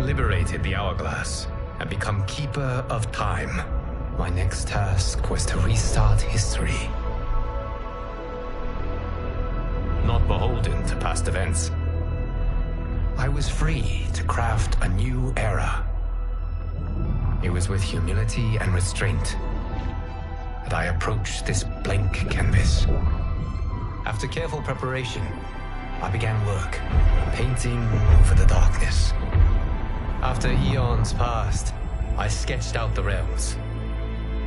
liberated the Hourglass and become Keeper of Time, my next task was to restart history. Not beholden to past events, I was free to craft a new era. It was with humility and restraint that I approached this blank canvas. After careful preparation, I began work, painting over the darkness. After eons passed, I sketched out the realms.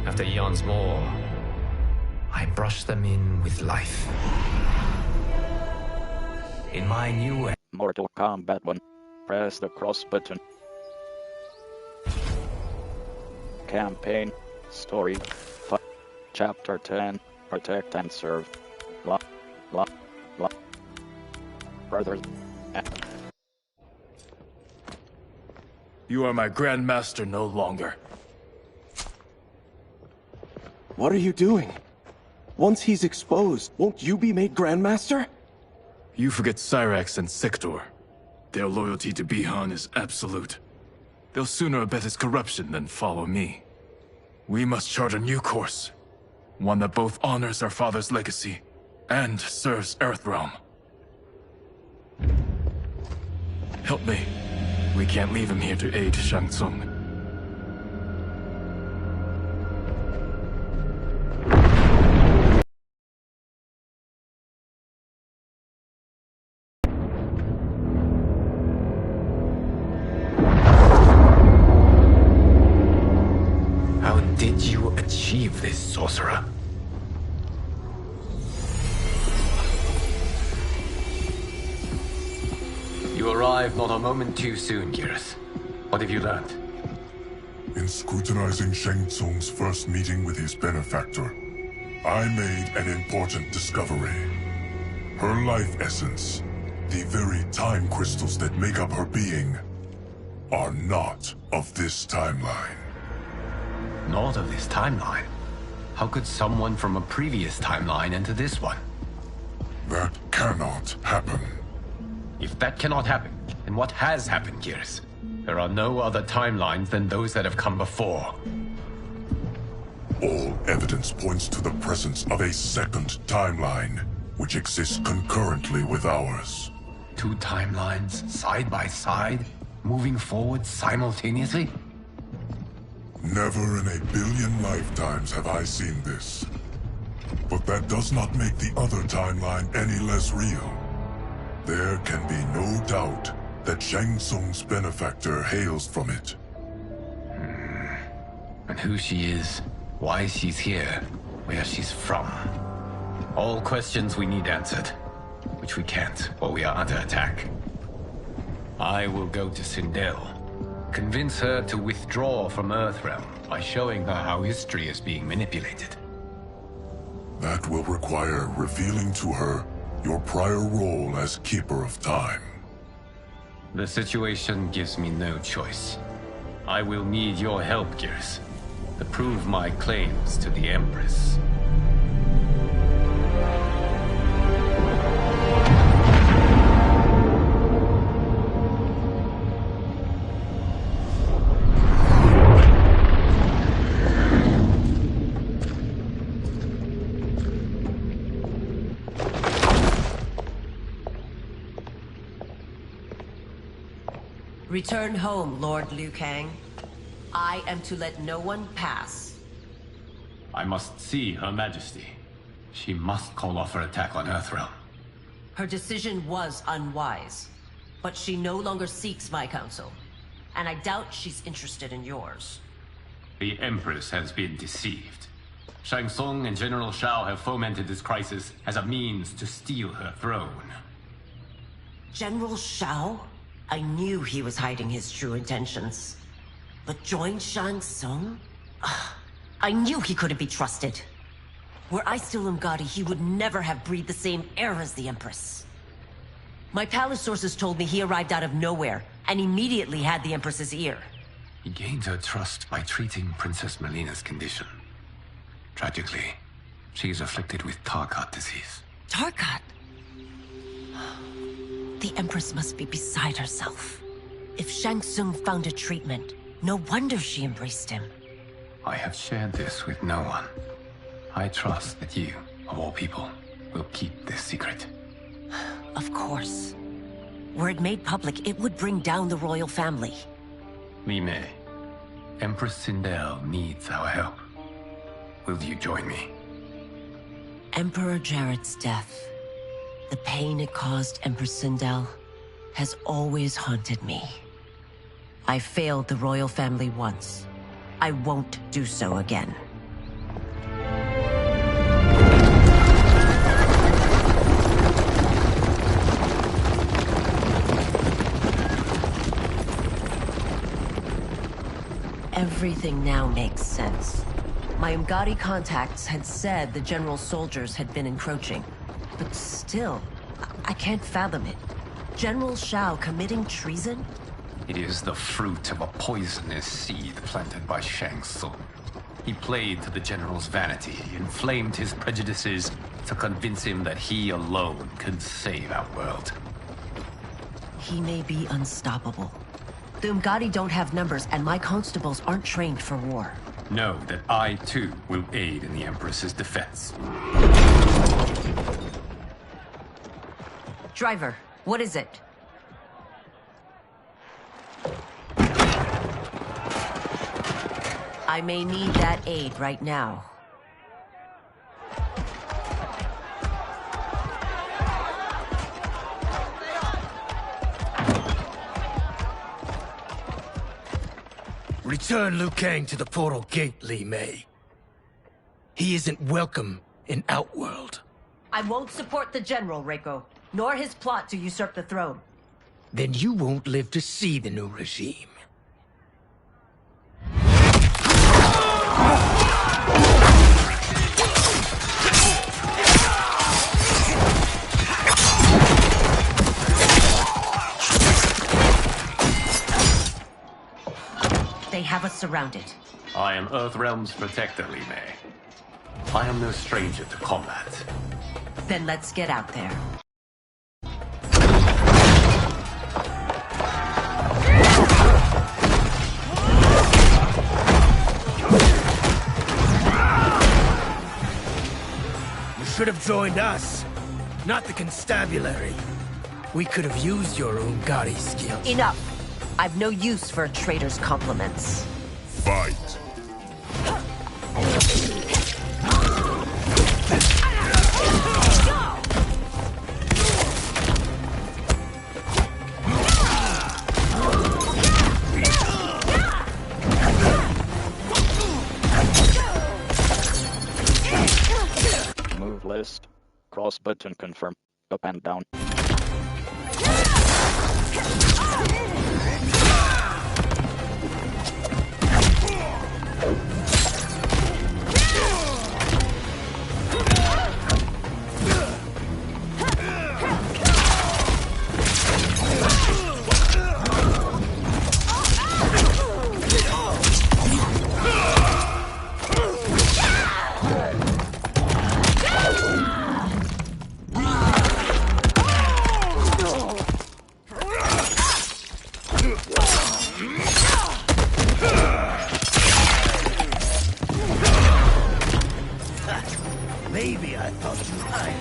After eons more, I brushed them in with life. In my new Mortal Kombat 1. Press the cross button. Campaign. Story. Chapter 10. Protect and serve. Brothers. You are my Grandmaster no longer. What are you doing? Once he's exposed, won't you be made Grandmaster? You forget Cyrax and Sector. Their loyalty to Bihan is absolute. They'll sooner abet his corruption than follow me. We must chart a new course. One that both honors our father's legacy and serves Earthrealm. Help me. We can't leave him here to aid Shang Tsung. How did you achieve this, sorcerer? You arrived not a moment too soon, Geras. What have you learned? In scrutinizing Shang Tsung's first meeting with his benefactor, I made an important discovery. Her life essence, the very time crystals that make up her being, are not of this timeline. Not of this timeline? How could someone from a previous timeline enter this one? That cannot happen. If that cannot happen, then what has happened, Geras? There are no other timelines than those that have come before. All evidence points to the presence of a second timeline, which exists concurrently with ours. Two timelines, side by side, moving forward simultaneously? Never in a billion lifetimes have I seen this. But that does not make the other timeline any less real. There can be no doubt that Shang Tsung's benefactor hails from it. And who she is, why she's here, where she's from. All questions we need answered, which we can't, or we are under attack. I will go to Sindel, convince her to withdraw from Earthrealm by showing her how history is being manipulated. That will require revealing to her your prior role as Keeper of Time. The situation gives me no choice. I will need your help, Geras, to prove my claims to the Empress. Return home, Lord Liu Kang. I am to let no one pass. I must see Her Majesty. She must call off her attack on Earthrealm. Her decision was unwise, but she no longer seeks my counsel, and I doubt she's interested in yours. The Empress has been deceived. Shang Tsung and General Shao have fomented this crisis as a means to steal her throne. General Shao? I knew he was hiding his true intentions. But join Shang Tsung? I knew he couldn't be trusted. Were I still Umgadi, he would never have breathed the same air as the Empress. My palace sources told me he arrived out of nowhere, and immediately had the Empress's ear. He gained her trust by treating Princess Melina's condition. Tragically, she is afflicted with Tarkat disease. Tarkat? The Empress must be beside herself. If Shang Tsung found a treatment, no wonder she embraced him. I have shared this with no one. I trust that you, of all people, will keep this secret. Of course. Were it made public, it would bring down the royal family. Li Mei, Empress Sindel needs our help. Will you join me? Emperor Jarrett's death, the pain it caused Empress Sindel, has always haunted me. I failed the royal family once. I won't do so again. Everything now makes sense. My Umgadi contacts had said the general's soldiers had been encroaching. But still, I can't fathom it. General Shao committing treason? It is the fruit of a poisonous seed planted by Shang Tsung. He played to the general's vanity, inflamed his prejudices to convince him that he alone could save our world. He may be unstoppable. The Umgadi don't have numbers, and my constables aren't trained for war. Know that I, too, will aid in the Empress's defense. Driver, what is it? I may need that aid right now. Return Liu Kang to the portal gate, Li Mei. He isn't welcome in Outworld. I won't support the general, Reiko, nor his plot to usurp the throne. Then you won't live to see the new regime. They have us surrounded. I am Earthrealm's protector, Li Mei. I am no stranger to combat. Then let's get out there. You should have joined us, not the constabulary. We could have used your Umgadi skills. Enough! I've no use for a traitor's compliments. Fight. Move list. Cross button confirm. Up and down. Maybe I thought you hiding.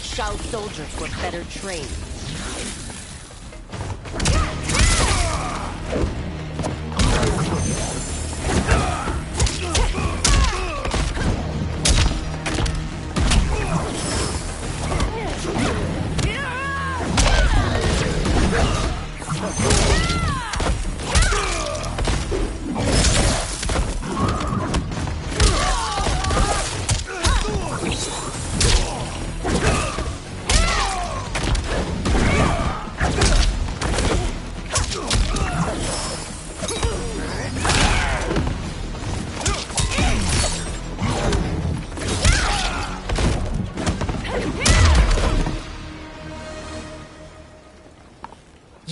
Shao soldiers were better trained.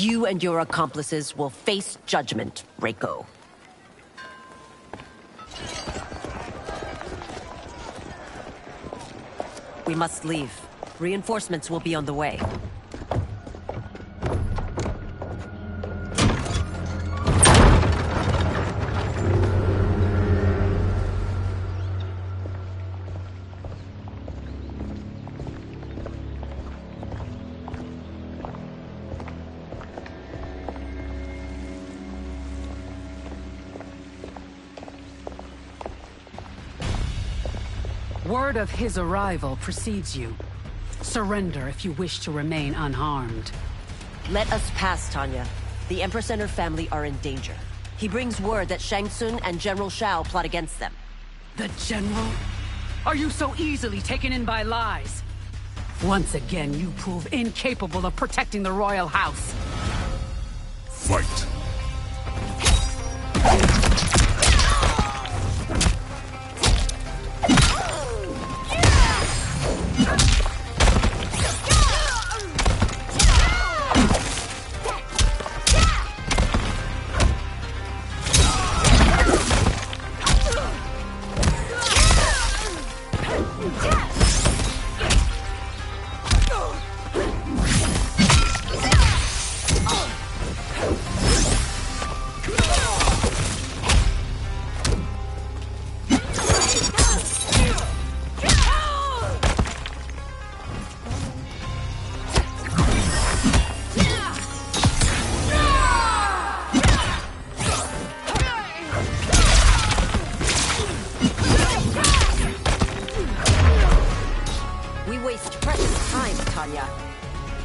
You and your accomplices will face judgment, Reiko. We must leave. Reinforcements will be on the way. Word of his arrival precedes you. Surrender if you wish to remain unharmed. Let us pass, Tanya. The Empress and her family are in danger. He brings word that Shang Tsung and General Shao plot against them. The General? Are you so easily taken in by lies? Once again, you prove incapable of protecting the royal house. Fight.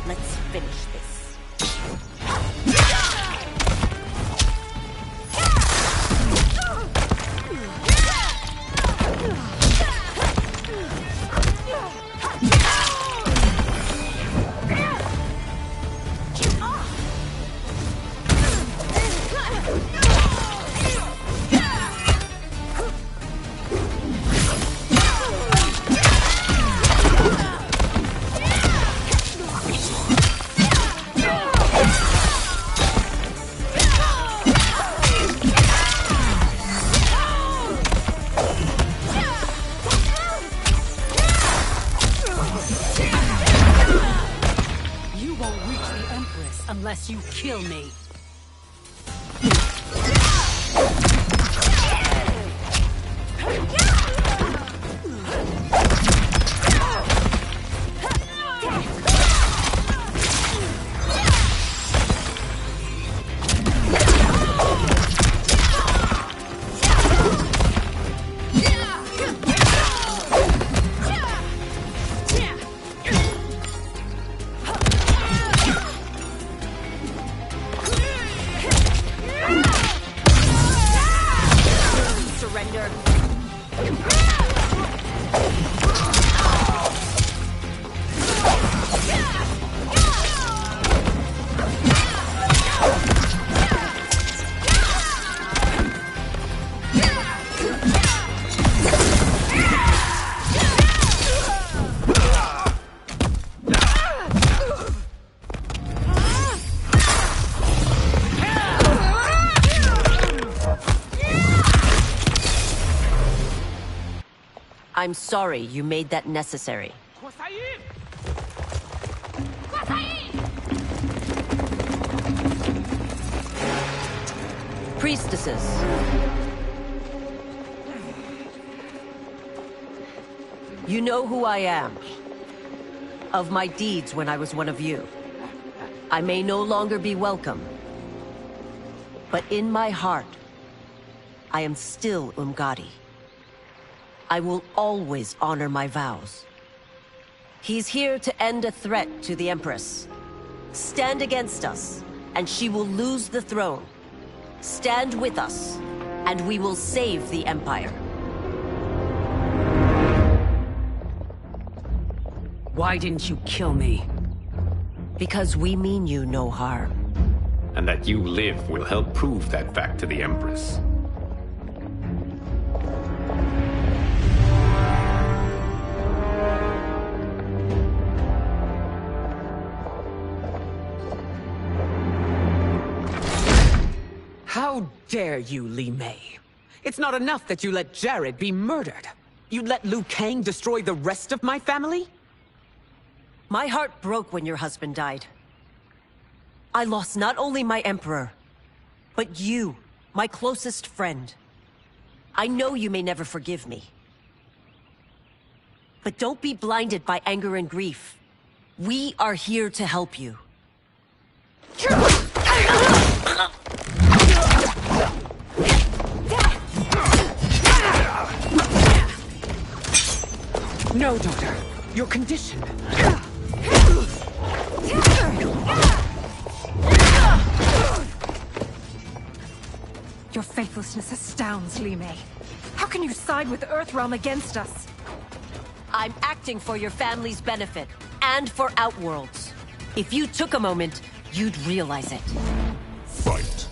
Let's finish this. Unless you kill me. I'm sorry you made that necessary. Priestesses. You know who I am. Of my deeds when I was one of you. I may no longer be welcome. But in my heart, I am still Umgadi. I will always honor my vows. He's here to end a threat to the Empress. Stand against us, and she will lose the throne. Stand with us, and we will save the Empire. Why didn't you kill me? Because we mean you no harm. And that you live will help prove that fact to the Empress. How dare you, Li Mei? It's not enough that you let Jared be murdered. You'd let Liu Kang destroy the rest of my family? My heart broke when your husband died. I lost not only my emperor, but you, my closest friend. I know you may never forgive me. But don't be blinded by anger and grief. We are here to help you. No, Doctor. Your condition. Your faithlessness astounds, Li Mei. How can you side with Earthrealm against us? I'm acting for your family's benefit, and for Outworld's. If you took a moment, you'd realize it. Fight.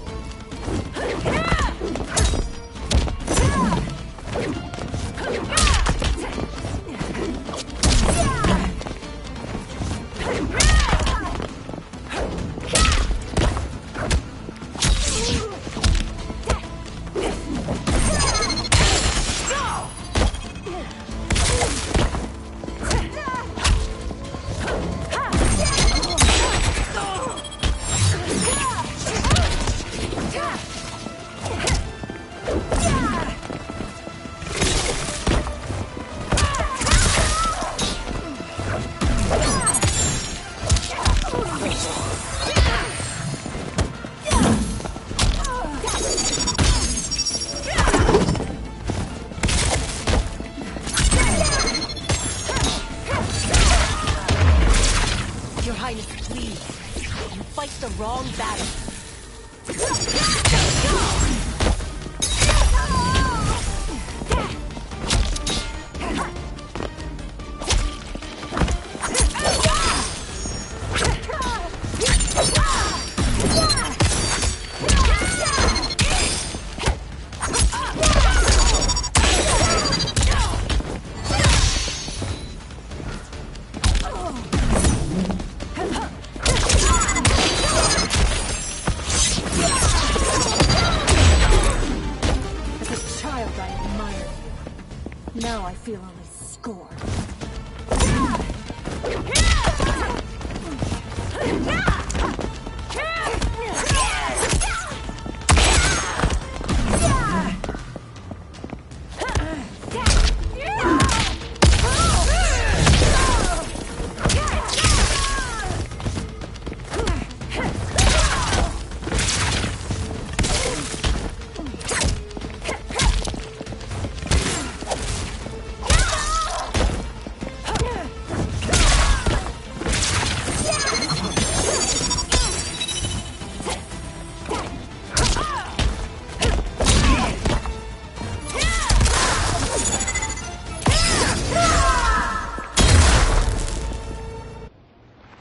Now I feel only scorn.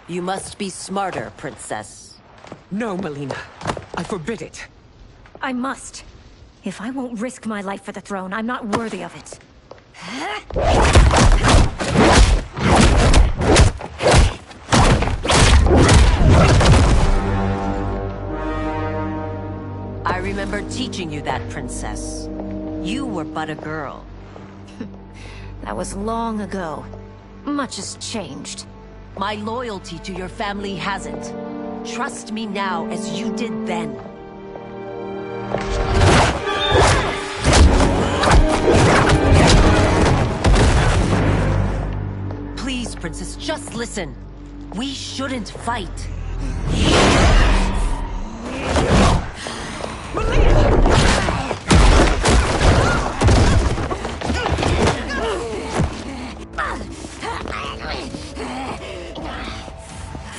You must be smarter, Princess. No, Melina. I forbid it. I must. If I won't risk my life for the throne, I'm not worthy of it. I remember teaching you that, Princess. You were but a girl. That was long ago. Much has changed. My loyalty to your family hasn't. Trust me now as you did then. Please, Princess, just listen. We shouldn't fight.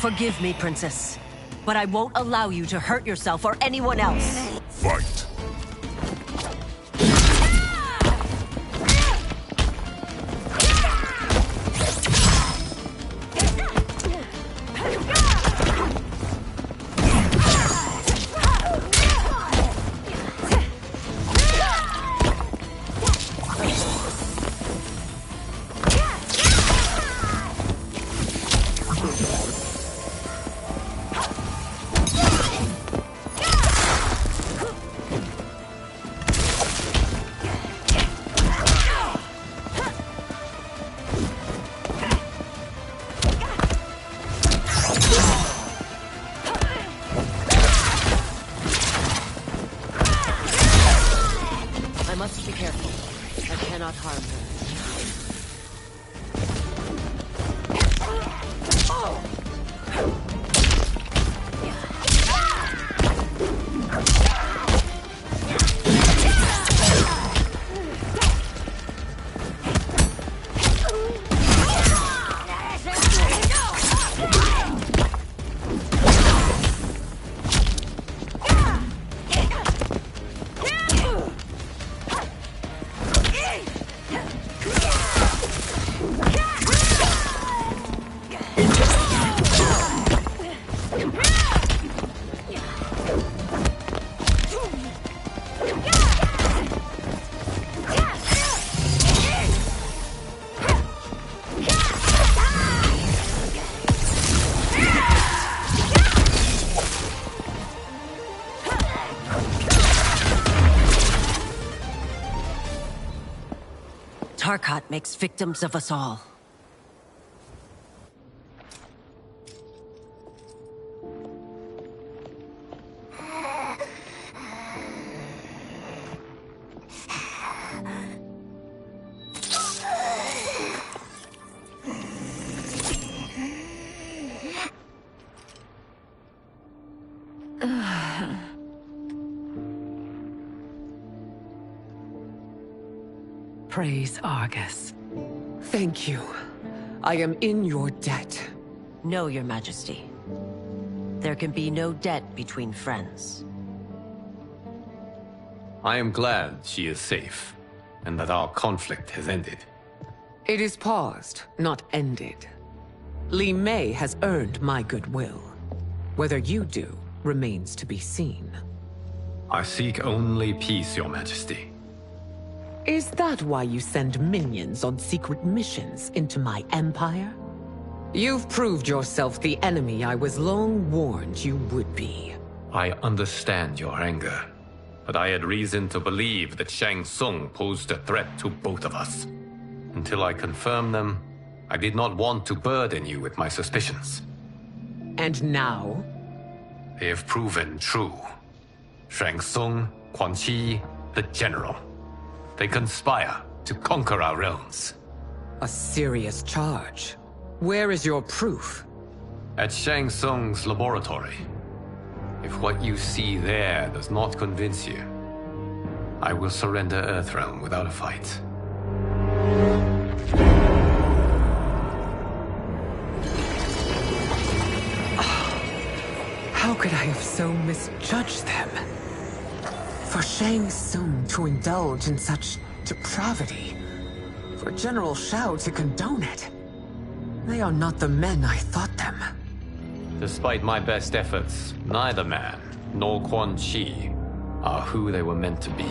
Forgive me, Princess, but I won't allow you to hurt yourself or anyone else. Fight. Tarkat makes victims of us all. Praise Argus. Thank you. I am in your debt. No, Your Majesty. There can be no debt between friends. I am glad she is safe, and that our conflict has ended. It is paused, not ended. Li Mei has earned my goodwill. Whether you do remains to be seen. I seek only peace, Your Majesty. Is that why you send minions on secret missions into my empire? You've proved yourself the enemy I was long warned you would be. I understand your anger, but I had reason to believe that Shang Tsung posed a threat to both of us. Until I confirmed them, I did not want to burden you with my suspicions. And now? They have proven true. Shang Tsung, Quan Chi, the General. They conspire to conquer our realms. A serious charge. Where is your proof? At Shang Tsung's laboratory. If what you see there does not convince you, I will surrender Earthrealm without a fight. How could I have so misjudged them? For Shang Tsung to indulge in such depravity, for General Shao to condone it, they are not the men I thought them. Despite my best efforts, neither man nor Quan Chi are who they were meant to be.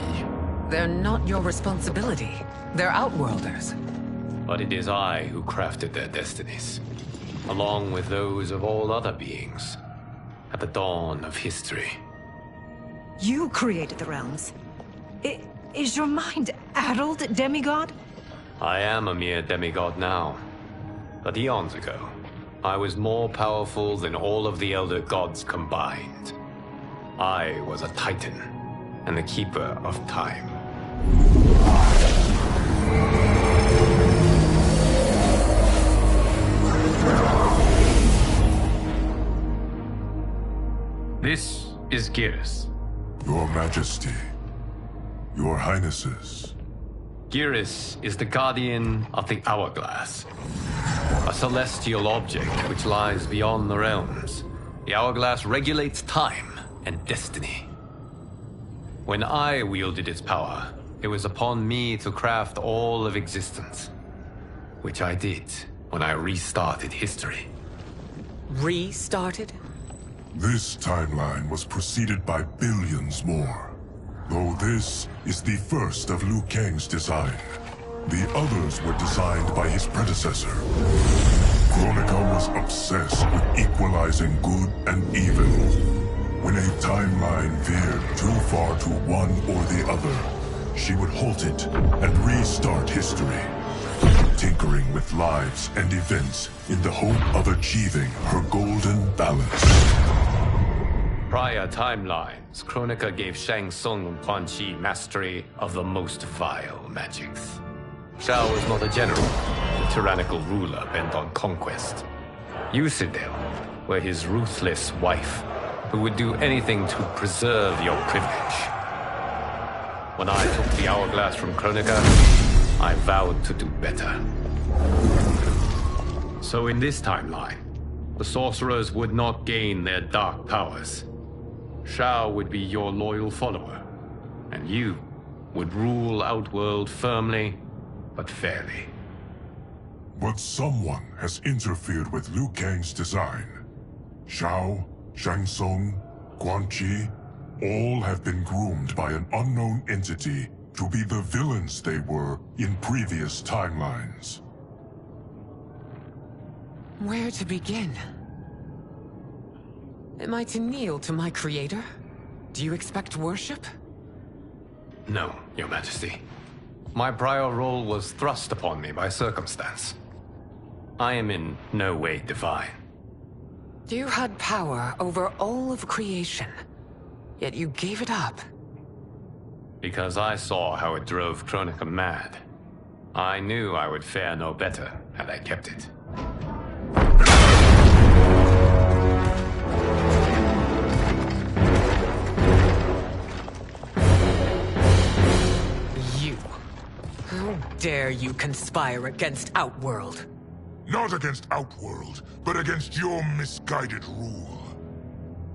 They're not your responsibility. They're Outworlders. But it is I who crafted their destinies, along with those of all other beings, at the dawn of history. You created the realms. Is your mind addled, demigod? I am a mere demigod now. But eons ago, I was more powerful than all of the Elder Gods combined. I was a Titan, and the Keeper of Time. This is Geras. Your Majesty, Your Highnesses. Geras is the guardian of the Hourglass, a celestial object which lies beyond the realms. The Hourglass regulates time and destiny. When I wielded its power, it was upon me to craft all of existence, which I did when I restarted history. Restarted? This timeline was preceded by billions more. Though this is the first of Liu Kang's design. The others were designed by his predecessor. Kronika was obsessed with equalizing good and evil. When a timeline veered too far to one or the other, she would halt it and restart history, tinkering with lives and events in the hope of achieving her golden balance. Prior timelines, Kronika gave Shang Tsung and Quan Chi mastery of the most vile magics. Shao was not a general, a tyrannical ruler bent on conquest. Yusidel were his ruthless wife, who would do anything to preserve your privilege. When I took the Hourglass from Kronika, I vowed to do better. So in this timeline, the sorcerers would not gain their dark powers. Shao would be your loyal follower, and you would rule Outworld firmly, but fairly. But someone has interfered with Liu Kang's design. Shao, Shang Tsung, Quan Chi, all have been groomed by an unknown entity to be the villains they were in previous timelines. Where to begin? Am I to kneel to my creator? Do you expect worship? No, Your Majesty. My prior role was thrust upon me by circumstance. I am in no way divine. You had power over all of creation, yet you gave it up. Because I saw how it drove Kronika mad. I knew I would fare no better had I kept it. You. How dare you conspire against Outworld? Not against Outworld, but against your misguided rule.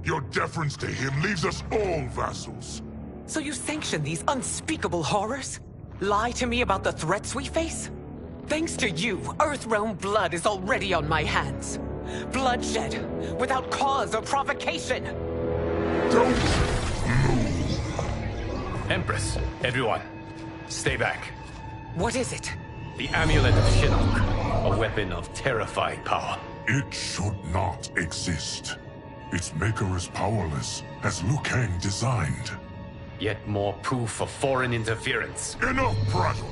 Your deference to him leaves us all vassals. So you sanction these unspeakable horrors? Lie to me about the threats we face? Thanks to you, Earthrealm blood is already on my hands. Bloodshed, without cause or provocation. Don't move. Empress, everyone, stay back. What is it? The Amulet of Shinnok, a weapon of terrifying power. It should not exist. Its maker is powerless, as Liu Kang designed. Yet more proof of foreign interference. Enough prattle!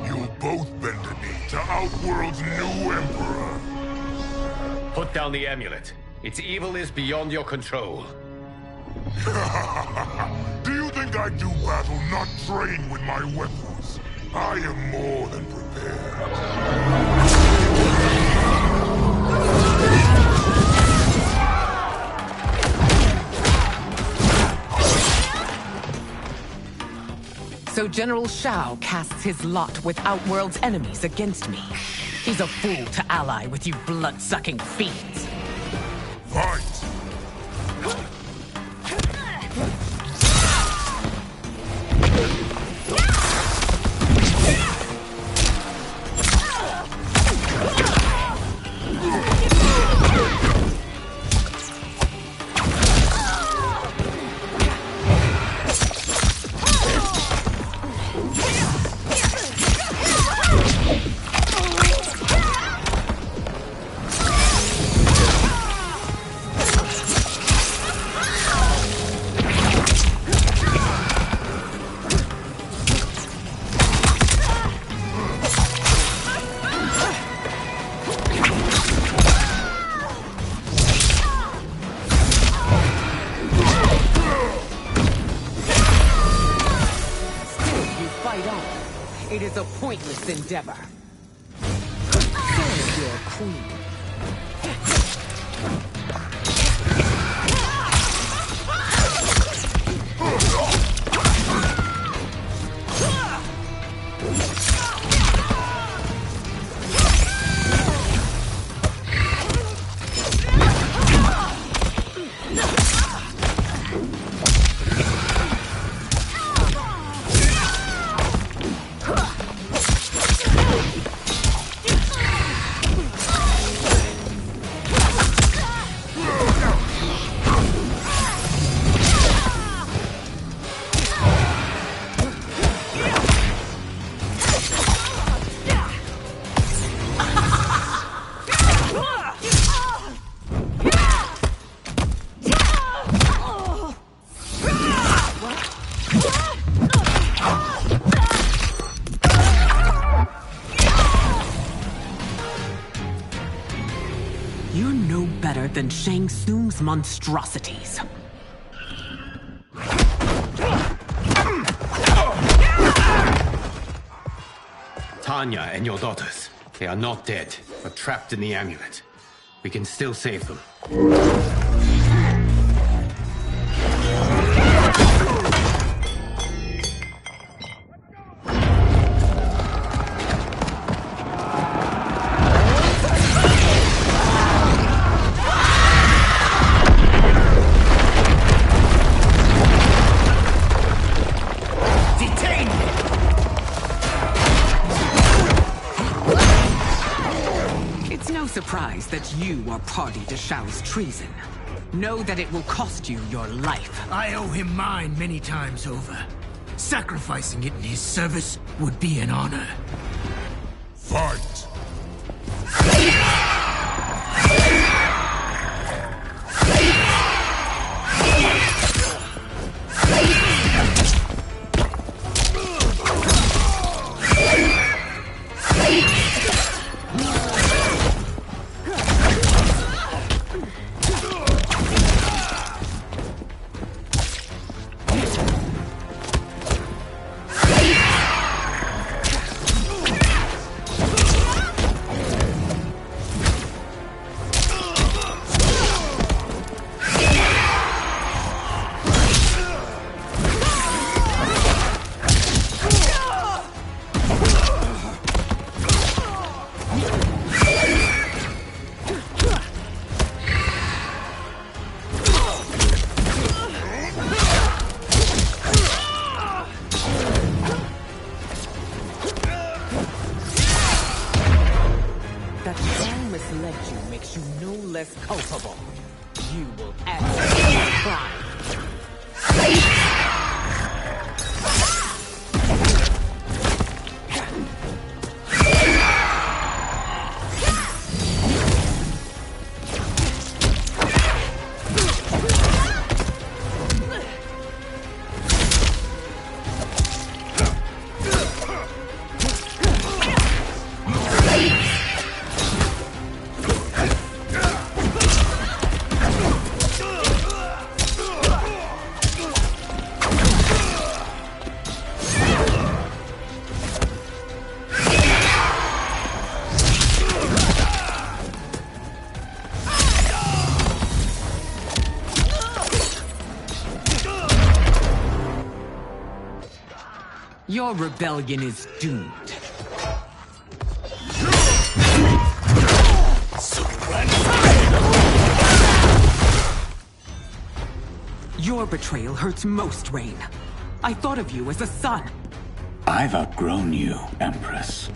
You'll both bend a knee to Outworld's new emperor. Put down the amulet. Its evil is beyond your control. Do you think I do battle not trained with my weapons? I am more than prepared. So General Shao casts his lot with Outworld's enemies against me. He's a fool to ally with you blood-sucking fiends. Fight! It is a pointless endeavor. Save your queen. You're no better than Shang Tsung's monstrosities. Tanya and your daughters. They are not dead, but trapped in the amulet. We can still save them. that you are party to Shao's treason. Know that it will cost you your life. I owe him mine many times over. Sacrificing it in his service would be an honor. Fight! That Shao misled you makes you no less culpable. You will answer for your crime. Your rebellion is doomed. Your betrayal hurts most, Rain. I thought of you as a son. I've outgrown you, Empress.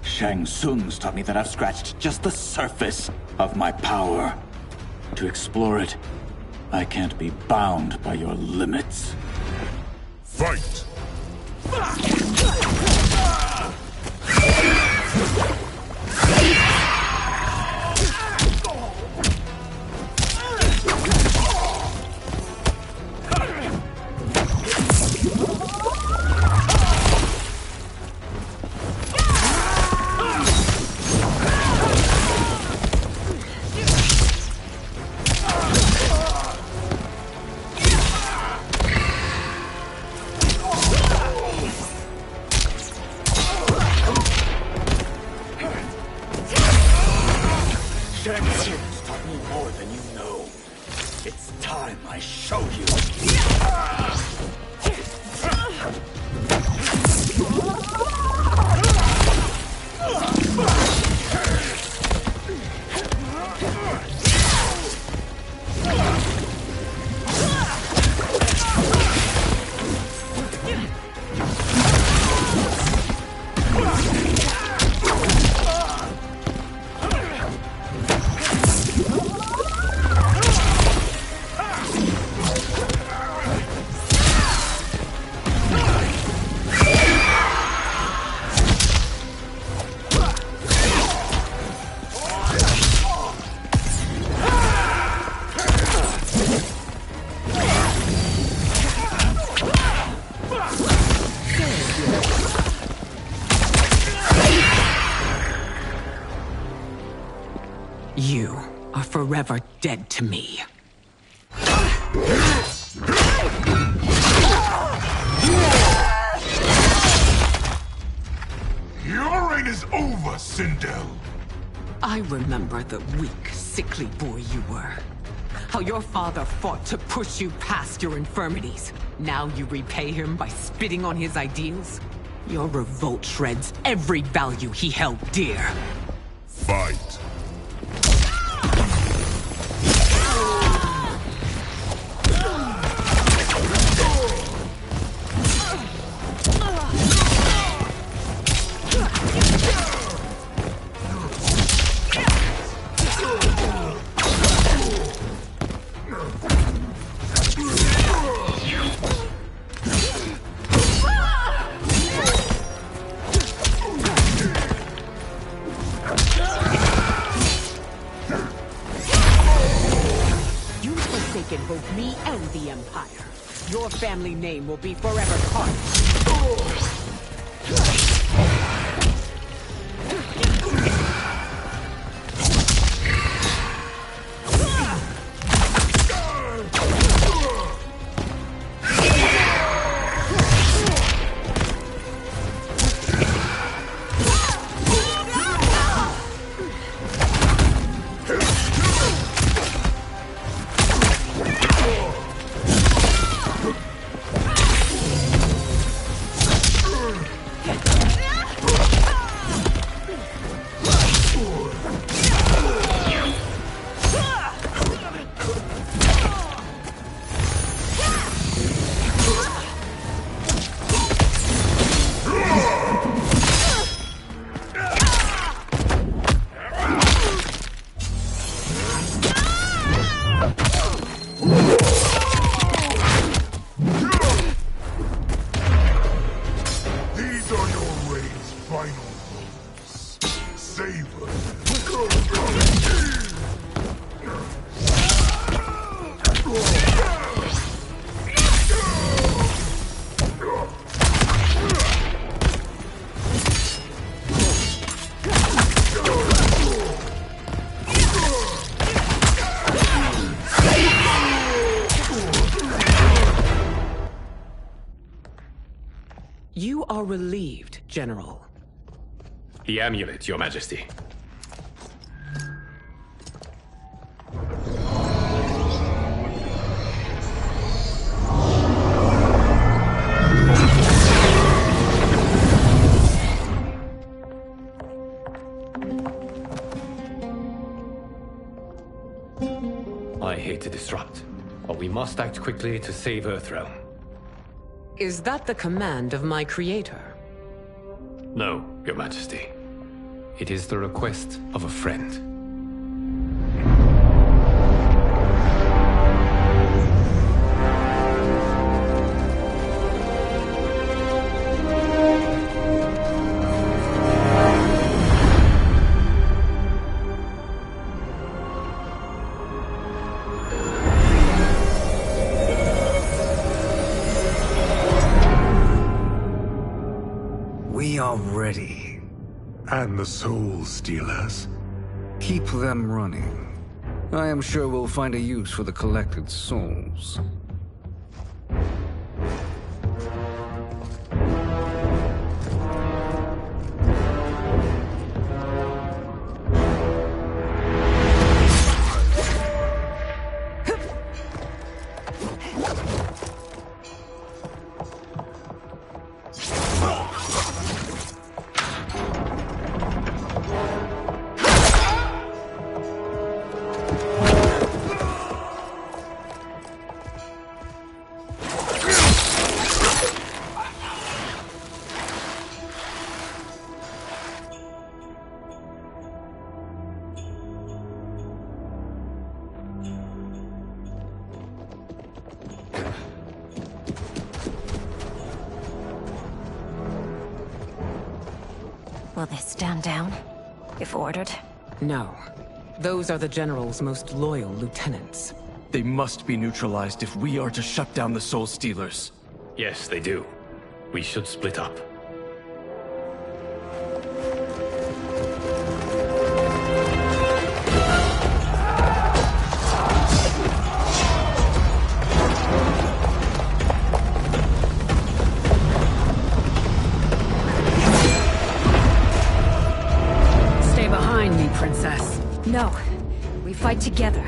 Shang Tsung's taught me that I've scratched just the surface of my power. To explore it, I can't be bound by your limits. Fight! Shang Tsung's taught me more than you know. It's time I show you. You are forever dead to me. Your reign is over, Sindel. I remember the weak, sickly boy you were. How your father fought to push you past your infirmities. Now you repay him by spitting on his ideals? Your revolt shreds every value he held dear. Fight! weaken both me and the Empire. Your family name will be forever tarnished. You are relieved, General. The amulet, Your Majesty. I hate to disrupt, but we must act quickly to save Earthrealm. Is that the command of my creator? No, Your Majesty. It is the request of a friend. We are ready. And the Soul Stealers? Keep them running. I am sure we'll find a use for the collected souls. Will they stand down, if ordered? No. Those are the General's most loyal lieutenants. They must be neutralized if we are to shut down the Soul Stealers. Yes, they do. We should split up. Princess. No. We fight together.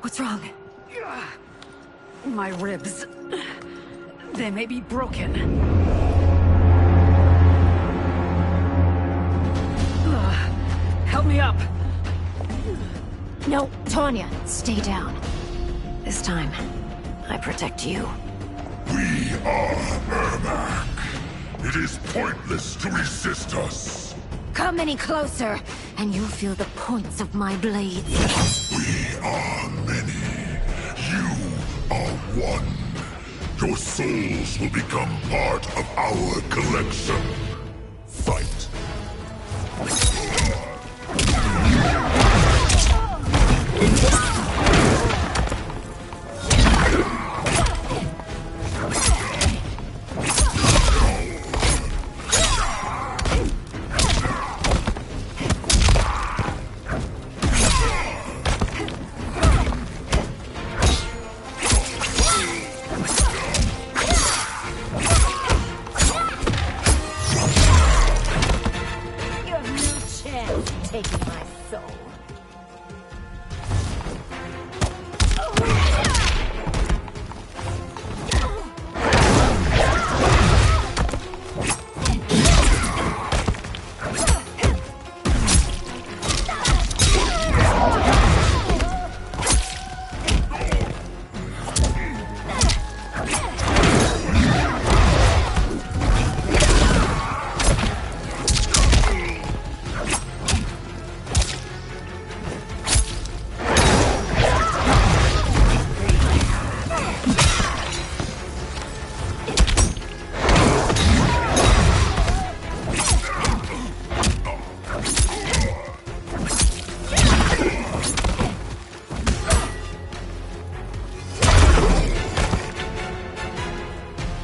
What's wrong? My ribs. They may be broken. Help me up. No, Tanya, stay down. This time, I protect you. We are Ermac. It is pointless to resist us. Come any closer, and you'll feel the points of my blades. We are many. You are one. Your souls will become part of our collection. Fight.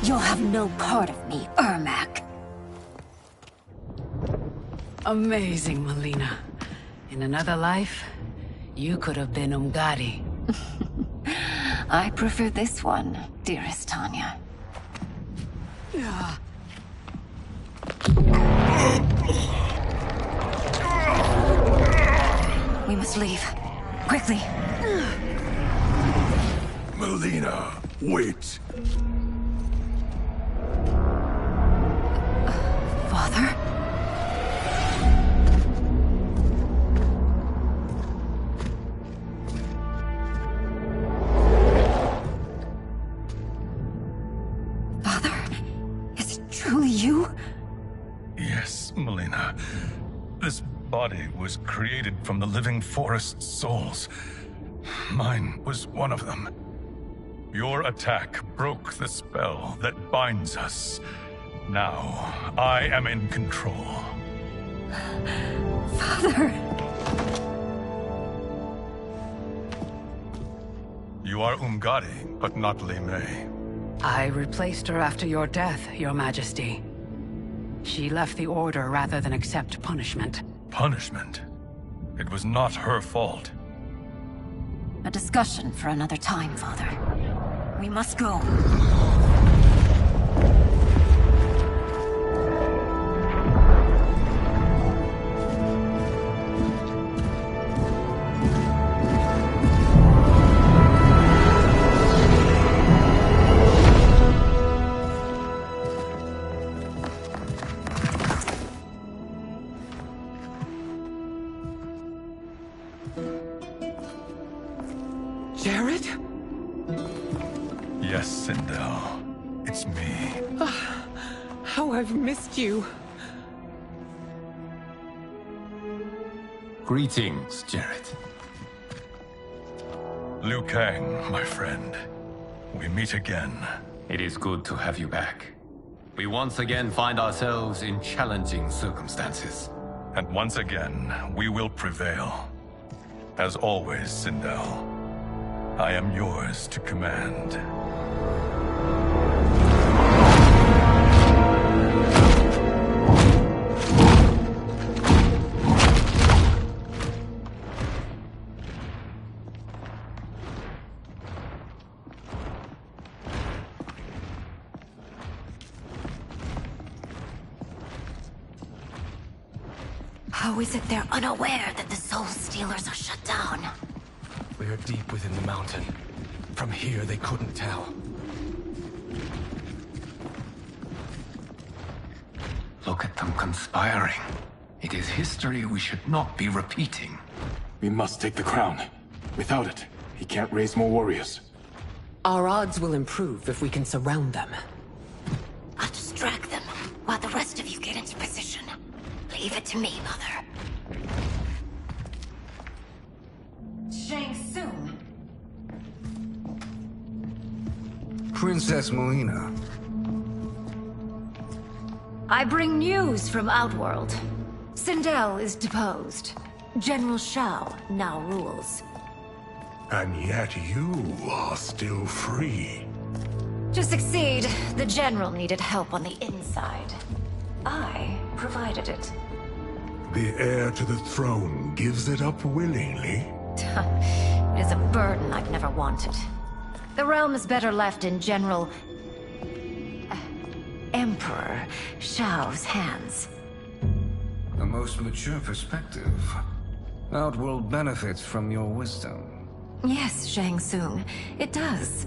You'll have no part of me, Ermac. Amazing, Melina. In another life, you could have been Umgadi. I prefer this one, dearest Tanya. We must leave. Quickly. Melina, wait. Father? Father? Is it truly you? Yes, Melina. This body was created from the living forest's souls. Mine was one of them. Your attack broke the spell that binds us. Now, I am in control. Father! You are Umgadi, but not Li Mei. I replaced her after your death, Your Majesty. She left the Order rather than accept punishment. Punishment? It was not her fault. A discussion for another time, Father. We must go. Jared? Yes, Sindel. It's me. How I've missed you. Greetings, Jared. Liu Kang, my friend. We meet again. It is good to have you back. We once again find ourselves in challenging circumstances. And once again, we will prevail. As always, Sindel, I am yours to command. How is it they're unaware that the Soul Stealers are shut down? We are deep within the mountain. From here, they couldn't tell. Look at them conspiring. It is history we should not be repeating. We must take the crown. Without it, he can't raise more warriors. Our odds will improve if we can surround them. I'll distract them. while the rest of you get into position. Leave it to me, Mother. Shang Tsung. Princess Melina. I bring news from Outworld. Sindel is deposed. General Shao now rules. And yet you are still free. To succeed, the General needed help on the inside. I provided it. The heir to the throne gives it up willingly. It is a burden I've never wanted. The realm is better left in General... Emperor Shao's hands. A most mature perspective. Outworld benefits from your wisdom. Yes, Shang Tsung, it does.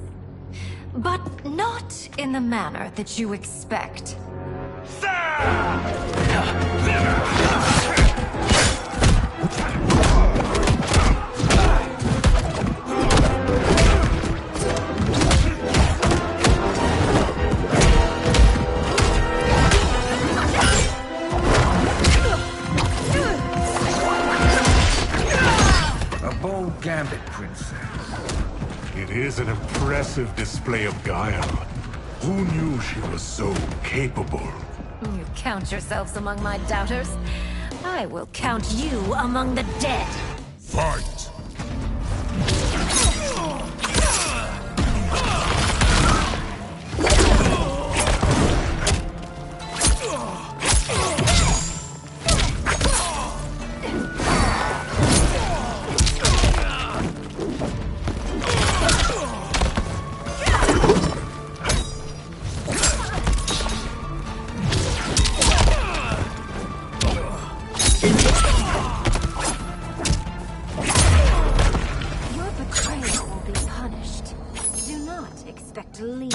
But not in the manner that you expect. A bold gambit, Princess. It is an impressive display of guile. Who knew she was so capable? You count yourselves among my doubters. I will count you among the dead. Fight! Your betrayal will be punished. Do not expect to leave.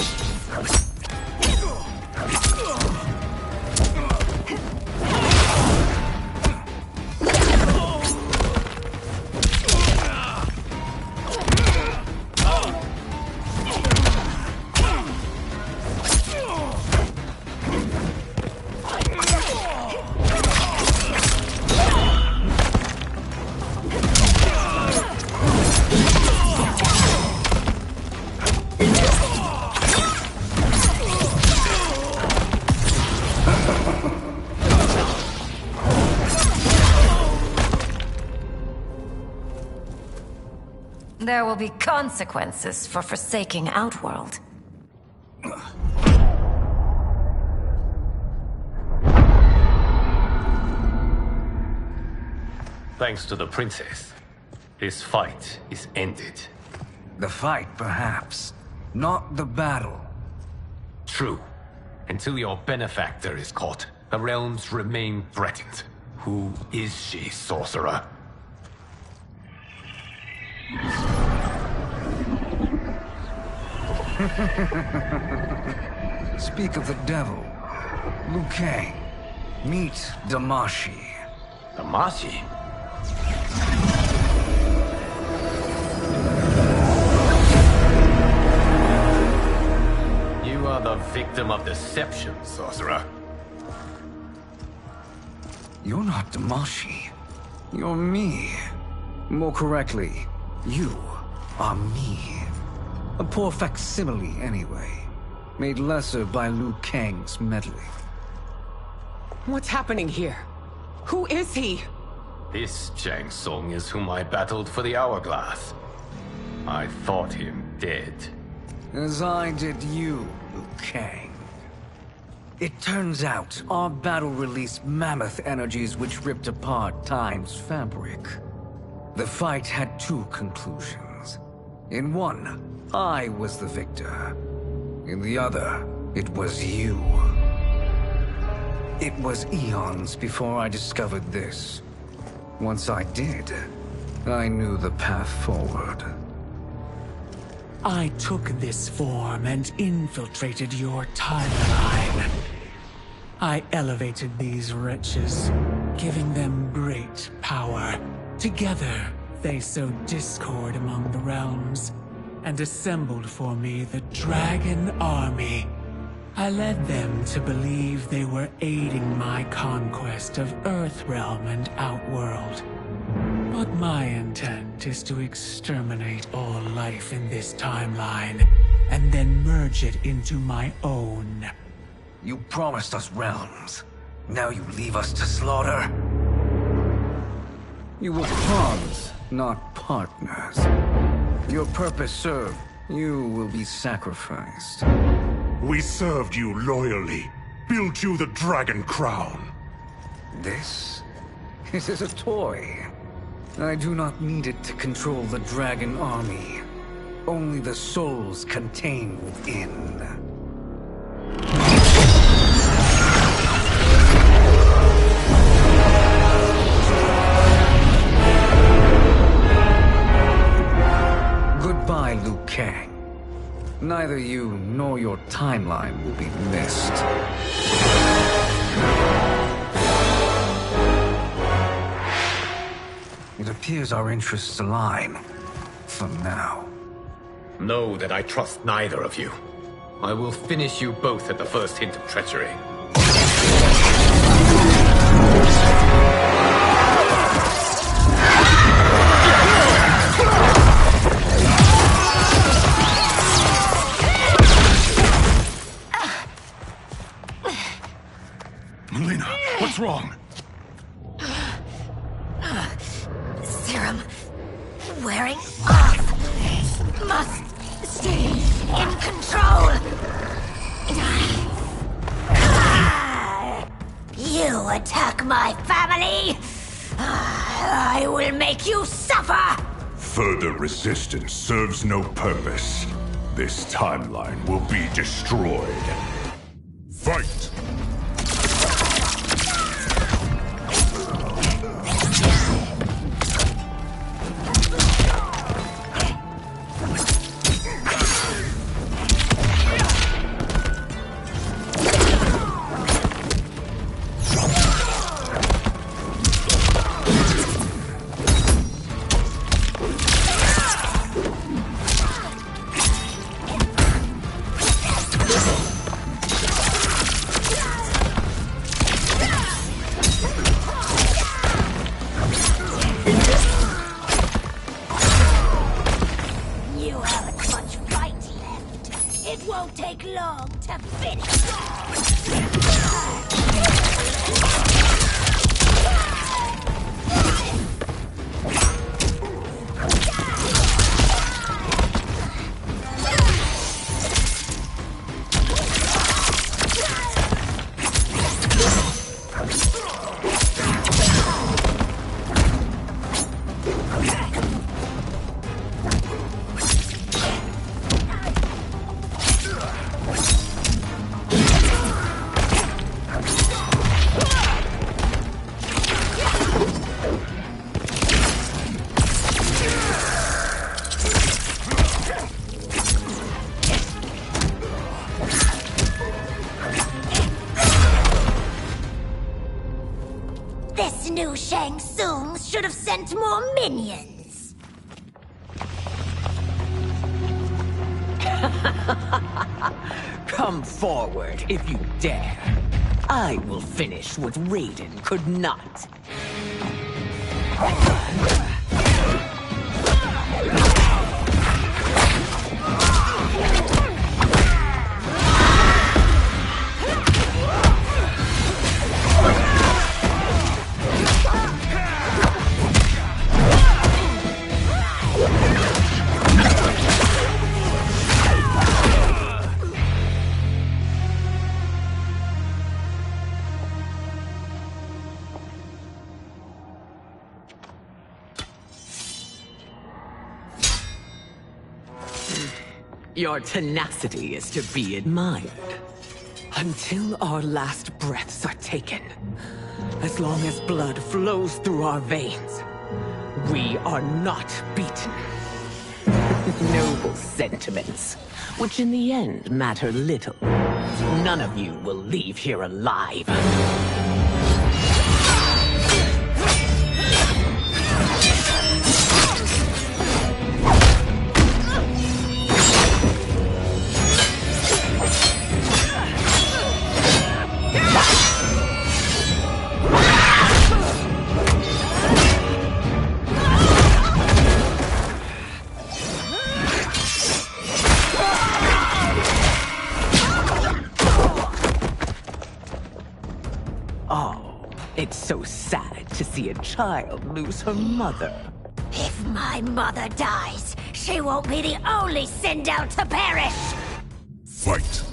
There will be consequences for forsaking Outworld. Thanks to the princess, this fight is ended. The fight, perhaps. Not the battle. True. Until your benefactor is caught, the realms remain threatened. Who is she, sorcerer? Speak of the devil. Liu Kang. Meet Damashi. Damashi? You are the victim of deception, sorcerer. You're not Damashi. You're me. More correctly, you are me. A poor facsimile, anyway. Made lesser by Liu Kang's meddling. What's happening here? Who is he? This Shang Tsung is whom I battled for the Hourglass. I thought him dead. As I did you, Liu Kang. It turns out our battle released mammoth energies which ripped apart time's fabric. The fight had two conclusions. In one, I was the victor. In the other, it was you. It was eons before I discovered this. Once I did, I knew the path forward. I took this form and infiltrated your timeline. I elevated these wretches, giving them great power. Together, they sowed discord among the realms, and assembled for me the Dragon Army. I led them to believe they were aiding my conquest of Earthrealm and Outworld. But my intent is to exterminate all life in this timeline, and then merge it into my own. You promised us realms. Now you leave us to slaughter? You were pawns, not partners. Your purpose served. You will be sacrificed. We served you loyally, built you the Dragon Crown. This is a toy. I do not need it to control the Dragon Army. Only the souls contained within. Goodbye, Liu Kang. Neither you nor your timeline will be missed. It appears our interests align. For now. Know that I trust neither of you. I will finish you both at the first hint of treachery. Melina, what's wrong? Serum wearing off. Must stay in control. You attack my family. I will make you suffer. Further resistance serves no purpose. This timeline will be destroyed. Fight! Shang Tsung should have sent more minions. Come forward if you dare. I will finish what Raiden could not. Your tenacity is to be admired. Until our last breaths are taken. As long as blood flows through our veins, we are not beaten. Noble sentiments, which in the end matter little. None of you will leave here alive. Oh, it's so sad to see a child lose her mother. If my mother dies, she won't be the only Sindel to perish! Fight!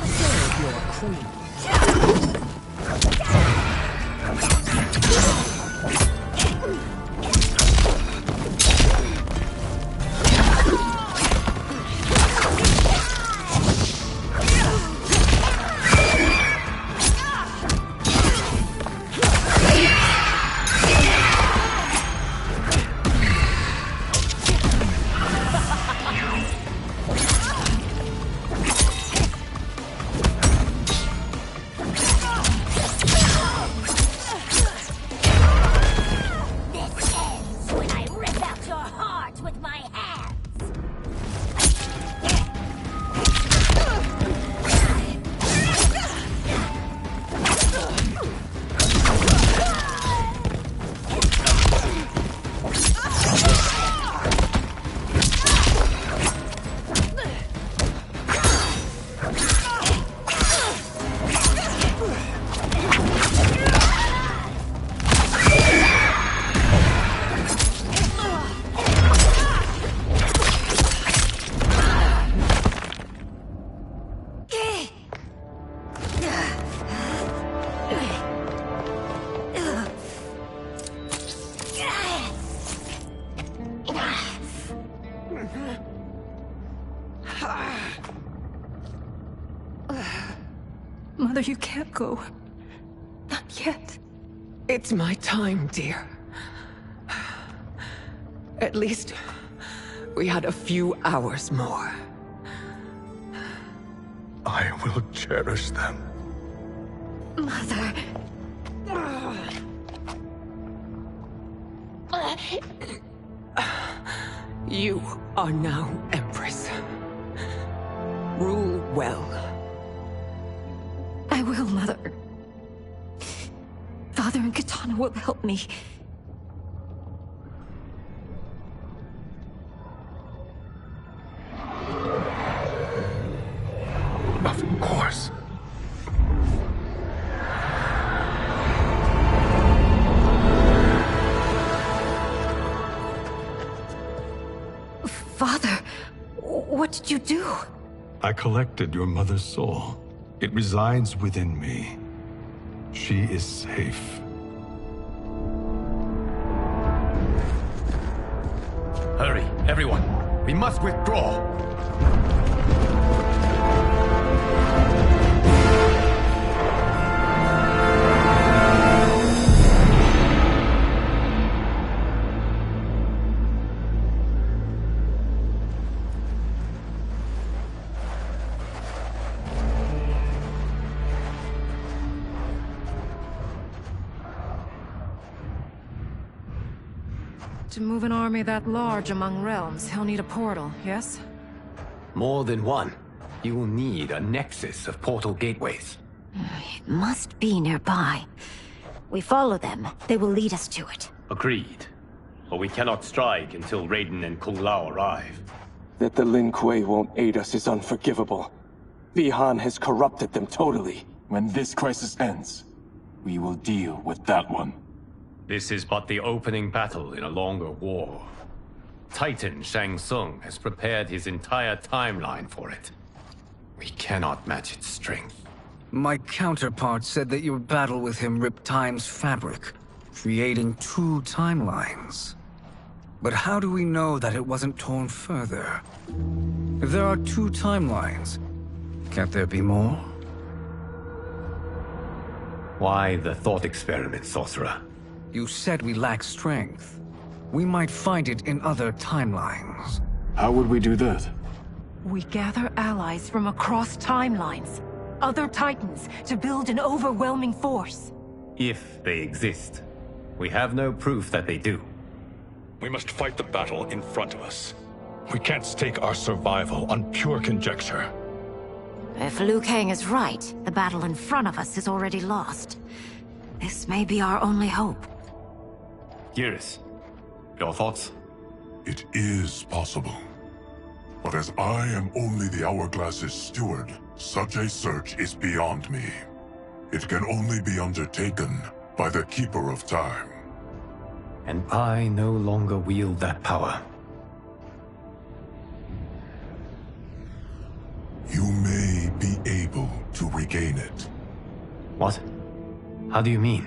Serve your queen. Mother, you can't go. Not yet. It's my time, dear. At least we had a few hours more. I will cherish them. Mother... You are now Empress. Rule well. I will, Mother. Father and Katana will help me. Of course. Father, what did you do? I collected your mother's soul. It resides within me. She is safe. Hurry, everyone. We must withdraw. To move an army that large among realms, he'll need a portal, yes? More than one. You will need a nexus of portal gateways. It must be nearby. We follow them. They will lead us to it. Agreed. But we cannot strike until Raiden and Kung Lao arrive. That the Lin Kuei won't aid us is unforgivable. Bi-Han has corrupted them totally. When this crisis ends, we will deal with that one. This is but the opening battle in a longer war. Titan Shang Tsung has prepared his entire timeline for it. We cannot match its strength. My counterpart said that your battle with him ripped time's fabric, creating 2 timelines. But how do we know that it wasn't torn further? If there are 2 timelines, can't there be more? Why the thought experiment, Sorcerer? You said we lack strength. We might find it in other timelines. How would we do that? We gather allies from across timelines, other Titans, to build an overwhelming force. If they exist. We have no proof that they do. We must fight the battle in front of us. We can't stake our survival on pure conjecture. If Liu Kang is right, the battle in front of us is already lost. This may be our only hope. Geras, your thoughts? It is possible. But as I am only the Hourglass's steward, such a search is beyond me. It can only be undertaken by the Keeper of Time. And I no longer wield that power. You may be able to regain it. What? How do you mean?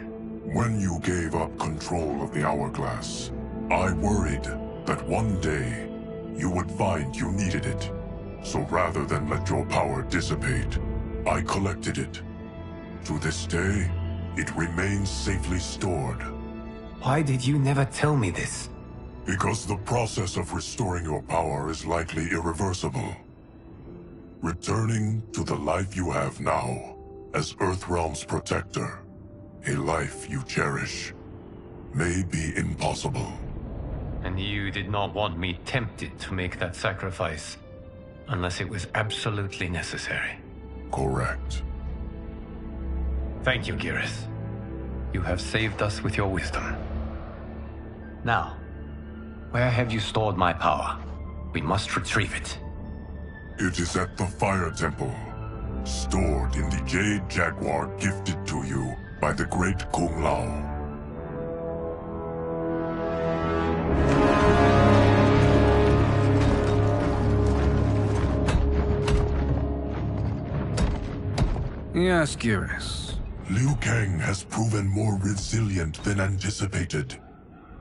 When you gave up control of the Hourglass, I worried that one day you would find you needed it. So rather than let your power dissipate, I collected it. To this day, it remains safely stored. Why did you never tell me this? Because the process of restoring your power is likely irreversible. Returning to the life you have now, as Earthrealm's protector, a life you cherish, may be impossible. And you did not want me tempted to make that sacrifice, unless it was absolutely necessary. Correct. Thank you, Geras. You have saved us with your wisdom. Now, where have you stored my power? We must retrieve it. It is at the Fire Temple, stored in the Jade Jaguar gifted to you by the great Kung Lao. Yes, Geras. Liu Kang has proven more resilient than anticipated.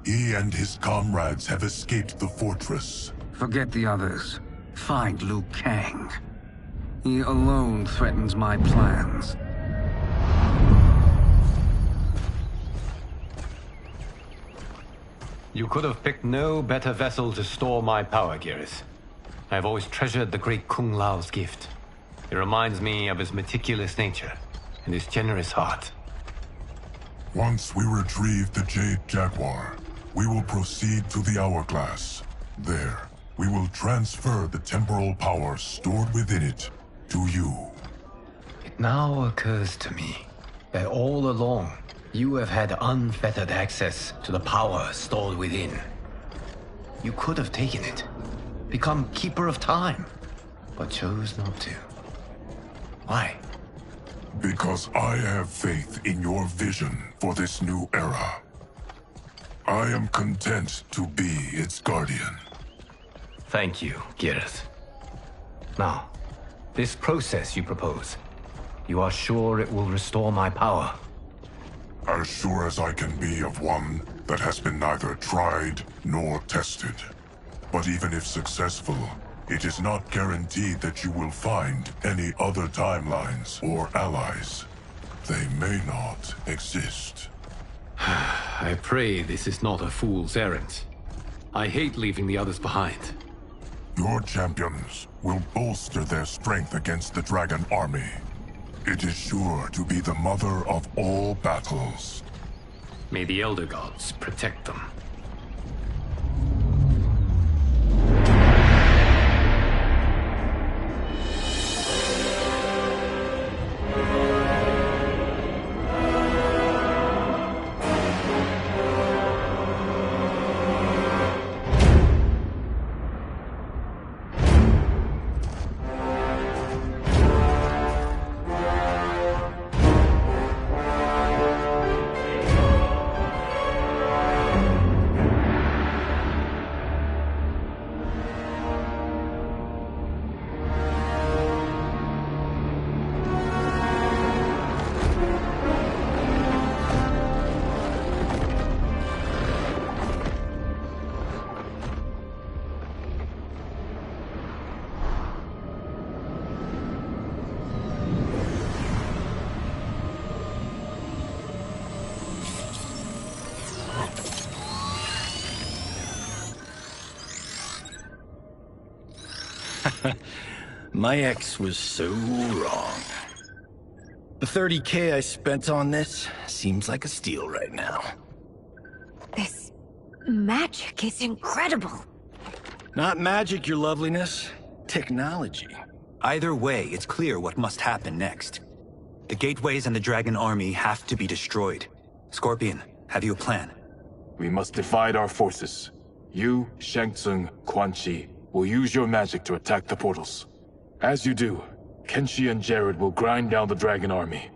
He and his comrades have escaped the fortress. Forget the others. Find Liu Kang. He alone threatens my plans. You could have picked no better vessel to store my power, Geras. I have always treasured the great Kung Lao's gift. It reminds me of his meticulous nature and his generous heart. Once we retrieve the Jade Jaguar, we will proceed to the Hourglass. There, we will transfer the temporal power stored within it to you. It now occurs to me that all along, you have had unfettered access to the power stored within. You could have taken it, become Keeper of Time, but chose not to. Why? Because I have faith in your vision for this new era. I am content to be its guardian. Thank you, Geras. Now, this process you propose, you are sure it will restore my power? As sure as I can be of one that has been neither tried nor tested. But even if successful, it is not guaranteed that you will find any other timelines or allies. They may not exist. I pray this is not a fool's errand. I hate leaving the others behind. Your champions will bolster their strength against the Dragon Army. It is sure to be the mother of all battles. May the Elder Gods protect them. My ex was so wrong. The 30K I spent on this seems like a steal right now. This magic is incredible. Not magic, your loveliness. Technology. Either way, it's clear what must happen next. The gateways and the Dragon Army have to be destroyed. Scorpion, have you a plan? We must divide our forces. You, Shang Tsung, Quan Chi, will use your magic to attack the portals. As you do, Kenshi and Jared will grind down the dragon army.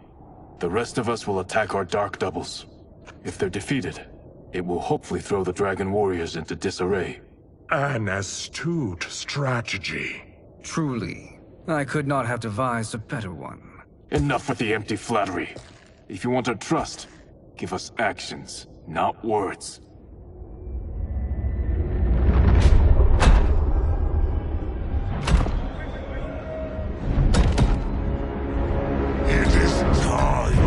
The rest of us will attack our dark doubles. If they're defeated, it will hopefully throw the dragon warriors into disarray. An astute strategy. Truly, I could not have devised a better one. Enough with the empty flattery. If you want our trust, give us actions, not words. It is time.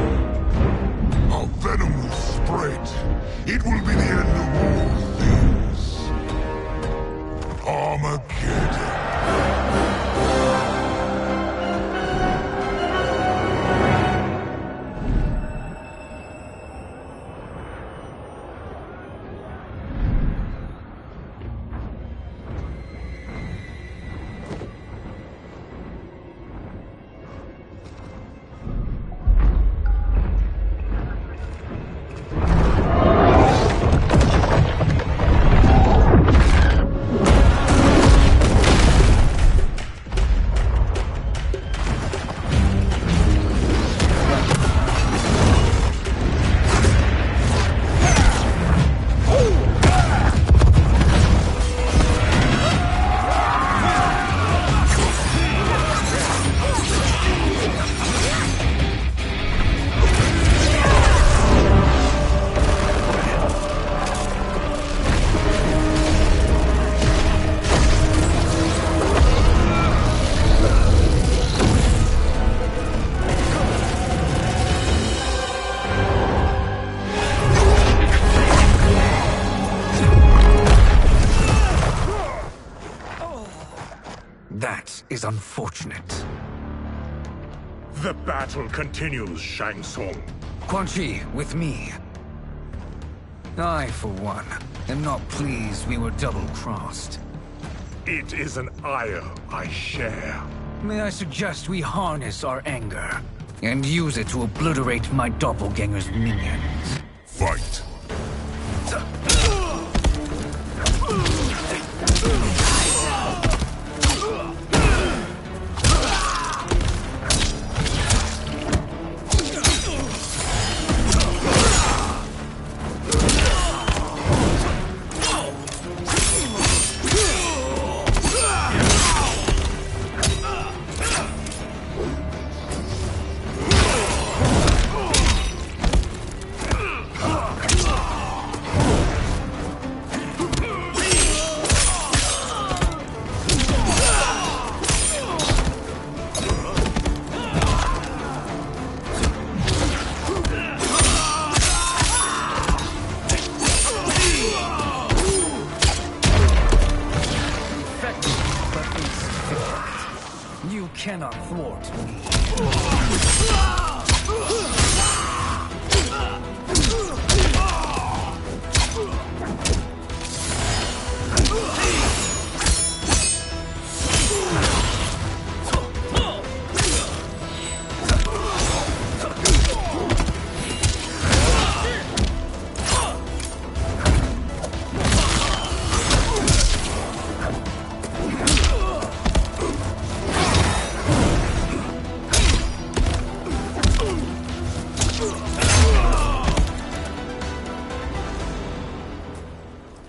Our venom will spread. It will be the end of all things. Armageddon. That is unfortunate. The battle continues, Shang Tsung. Quan Chi, with me. I, for one, am not pleased we were double-crossed. It is an ire I share. May I suggest we harness our anger and use it to obliterate my doppelganger's minions? Fight. You cannot thwart me.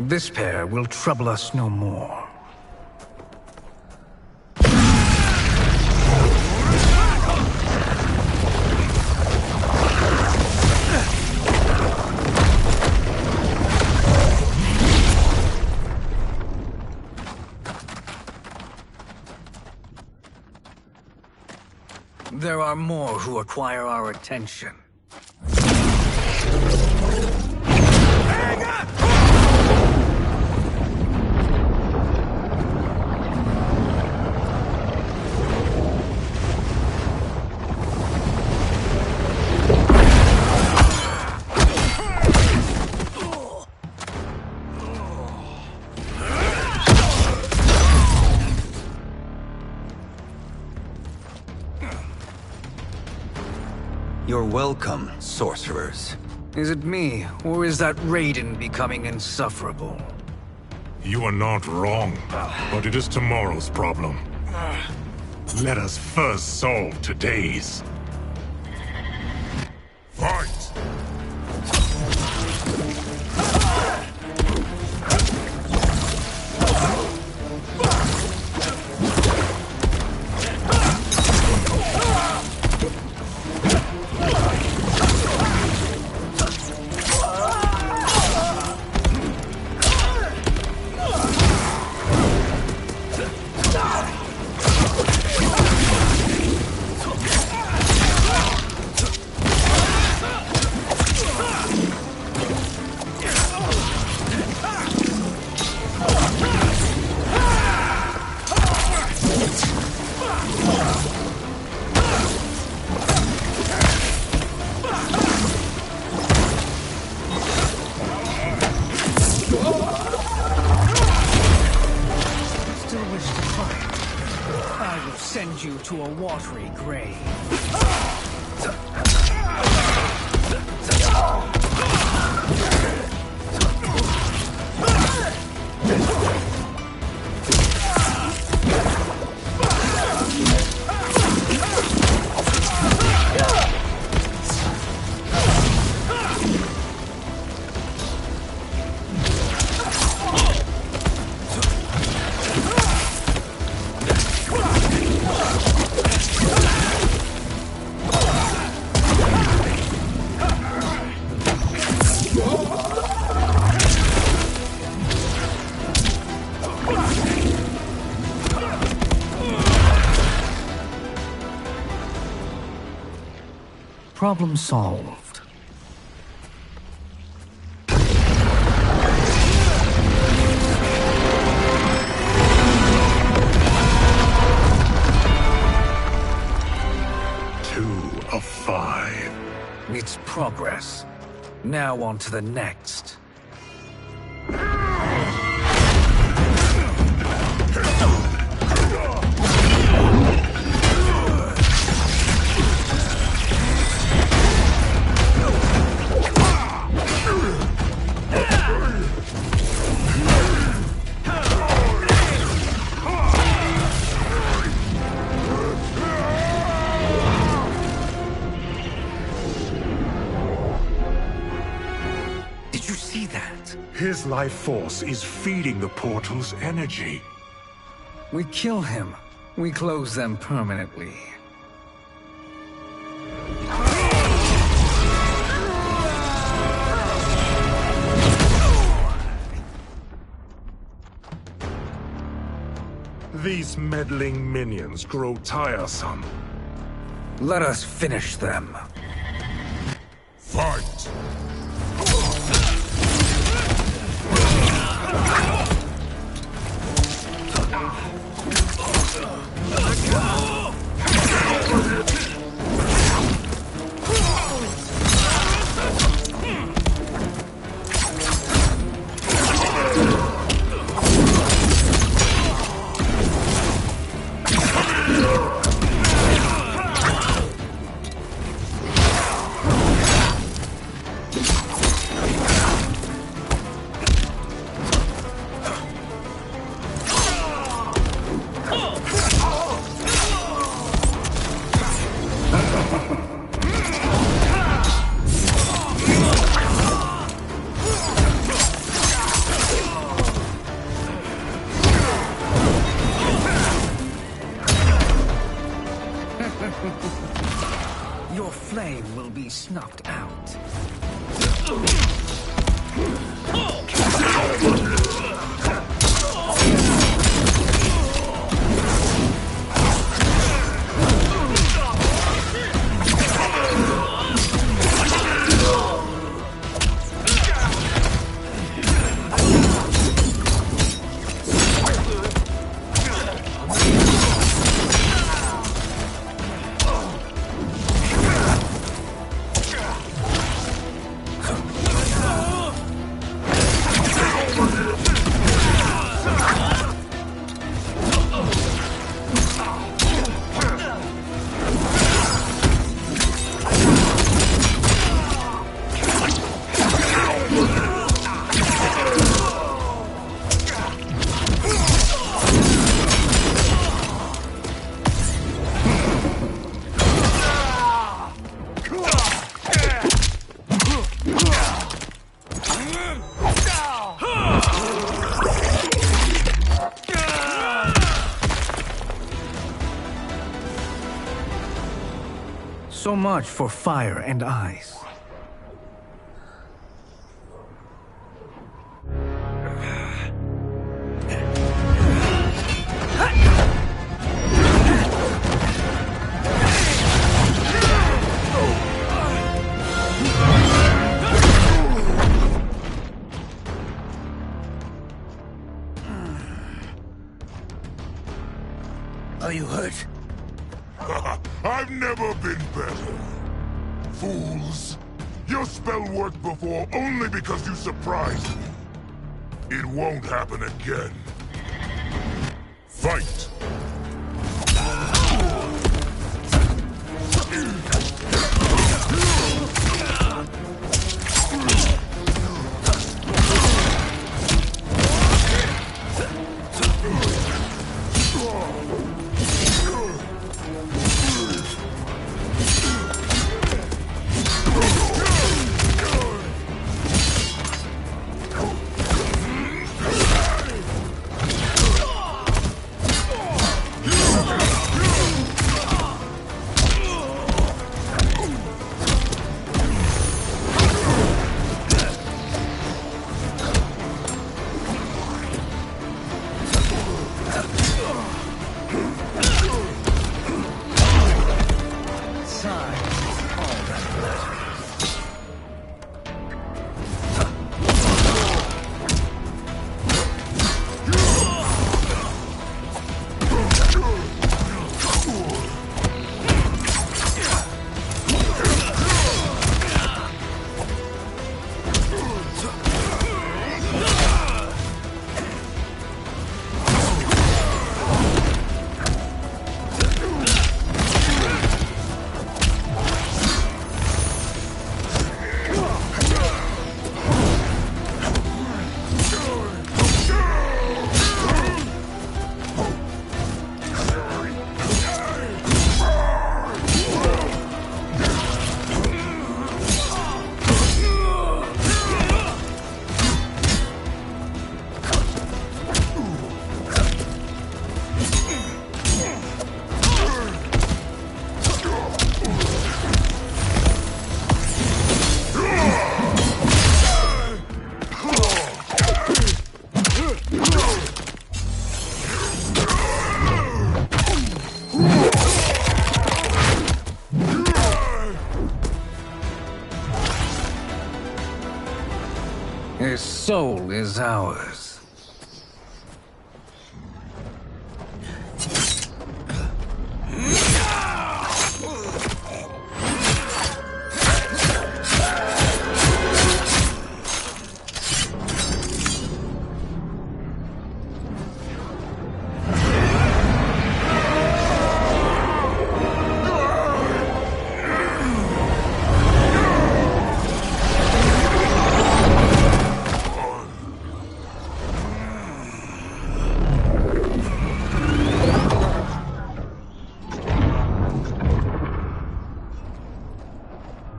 This pair will trouble us no more. There are more who acquire our attention. You're welcome, sorcerers. Is it me, or is that Raiden becoming insufferable? You are not wrong, but it is tomorrow's problem. Let us first solve today's. Fight! Send you to a watery grave. Problem solved. Two of 5. It's progress. Now on to the next. His life force is feeding the portal's energy. We kill him. We close them permanently. These meddling minions grow tiresome. Let us finish them. Fight! Your flame will be snuffed out. So much for fire and ice. Are you hurt? I've never been better. Fools. Your spell worked before only because you surprised me. It won't happen again. Fight! His soul is ours.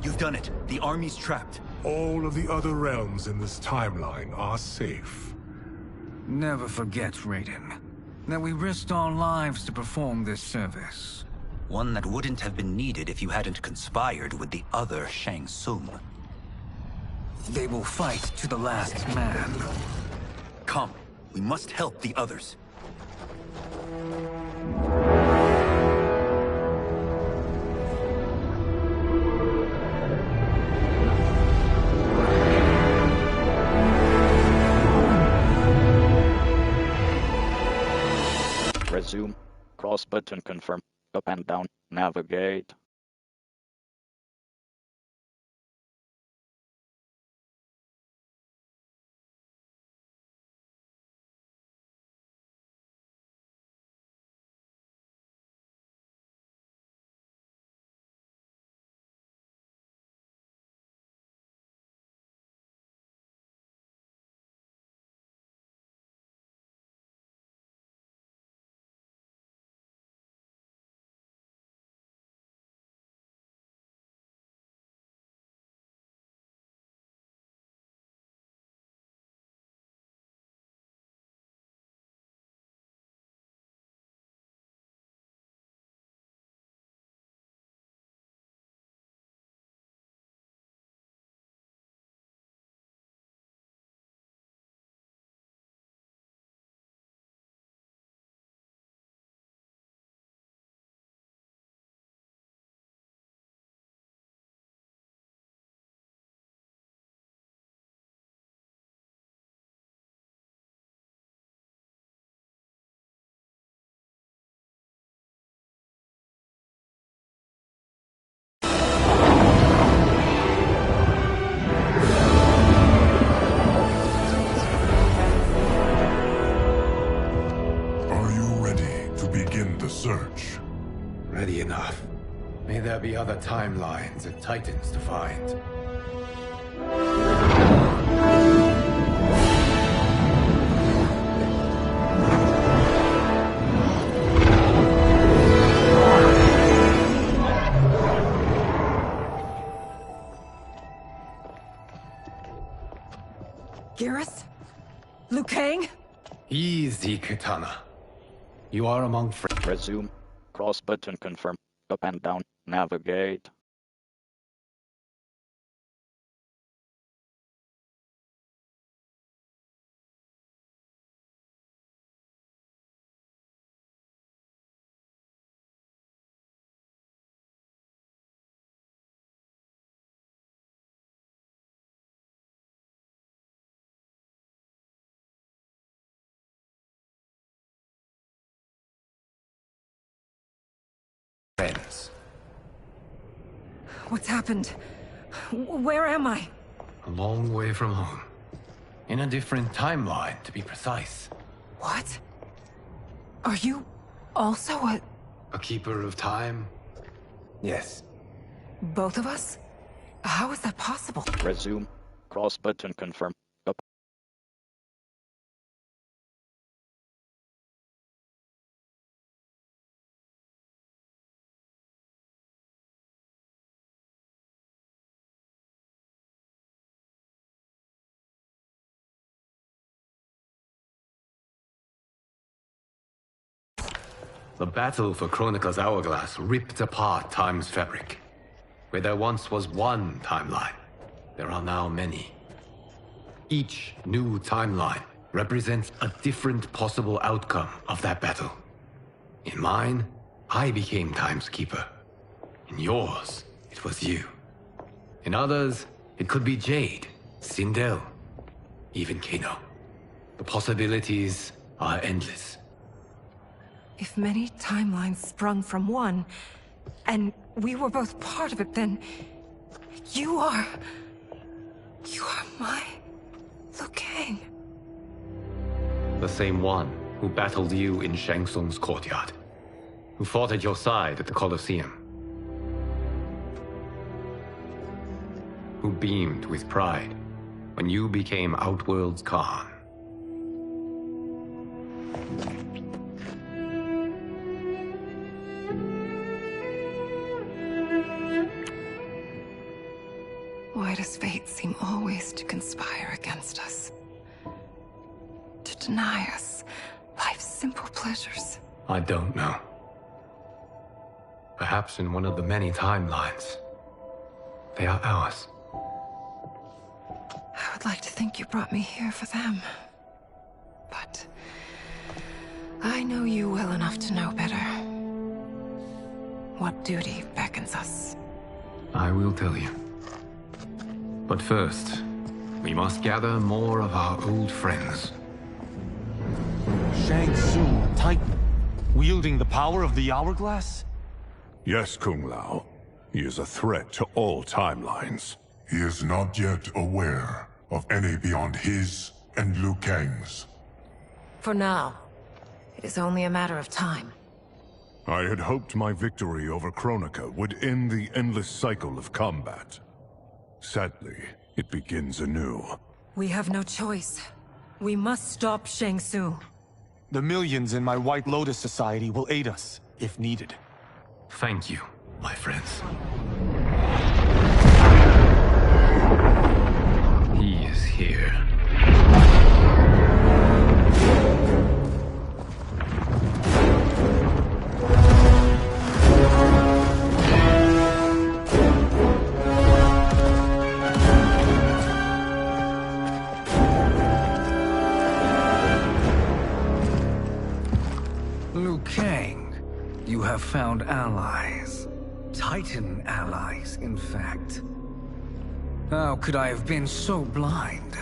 You've done it. The army's trapped. All of the other realms in this timeline are safe. Never forget, Raiden, that we risked our lives to perform this service. One that wouldn't have been needed if you hadn't conspired with the other Shang Tsung. They will fight to the last man. Come, we must help the others. Resume. Cross button confirm. Up and down. Navigate. Are you ready to begin the search? Ready enough. May there be other timelines and Titans to find. Garrus? Liu Kang? Easy, Katana. You are among friends. Resume. Cross button confirm. Up and down. Navigate. Friends. What's happened? Where am I? A long way from home. In a different timeline, to be precise. What? Are you also a keeper of time? Yes. both of us? How is that possible? Resume. Cross button confirm. Up. The battle for Chronica's Hourglass ripped apart time's fabric. Where there once was one timeline, there are now many. Each new timeline represents a different possible outcome of that battle. In mine, I became Time's Keeper. In yours, it was you. In others, it could be Jade, Sindel, even Kano. The possibilities are endless. If many timelines sprung from one, and we were both part of it, then you are my Liu Kang. The same one who battled you in Shang Tsung's courtyard. Who fought at your side at the Colosseum. Who beamed with pride when you became Outworld's Khan. Why does fate seem always to conspire against us? To deny us life's simple pleasures? I don't know. Perhaps in one of the many timelines, they are ours. I would like to think you brought me here for them. But I know you well enough to know better. What duty beckons us? I will tell you. But first, we must gather more of our old friends. Shang Tsung, Titan, wielding the power of the Hourglass? Yes, Kung Lao. He is a threat to all timelines. He is not yet aware of any beyond his and Liu Kang's. For now, it is only a matter of time. I had hoped my victory over Kronika would end the endless cycle of combat. Sadly, it begins anew. We have no choice. We must stop Shang Tsung. The millions in my White Lotus Society will aid us, if needed. Thank you, my friends. He is here. Liu Kang, you have found allies. Titan allies, in fact. How could I have been so blind?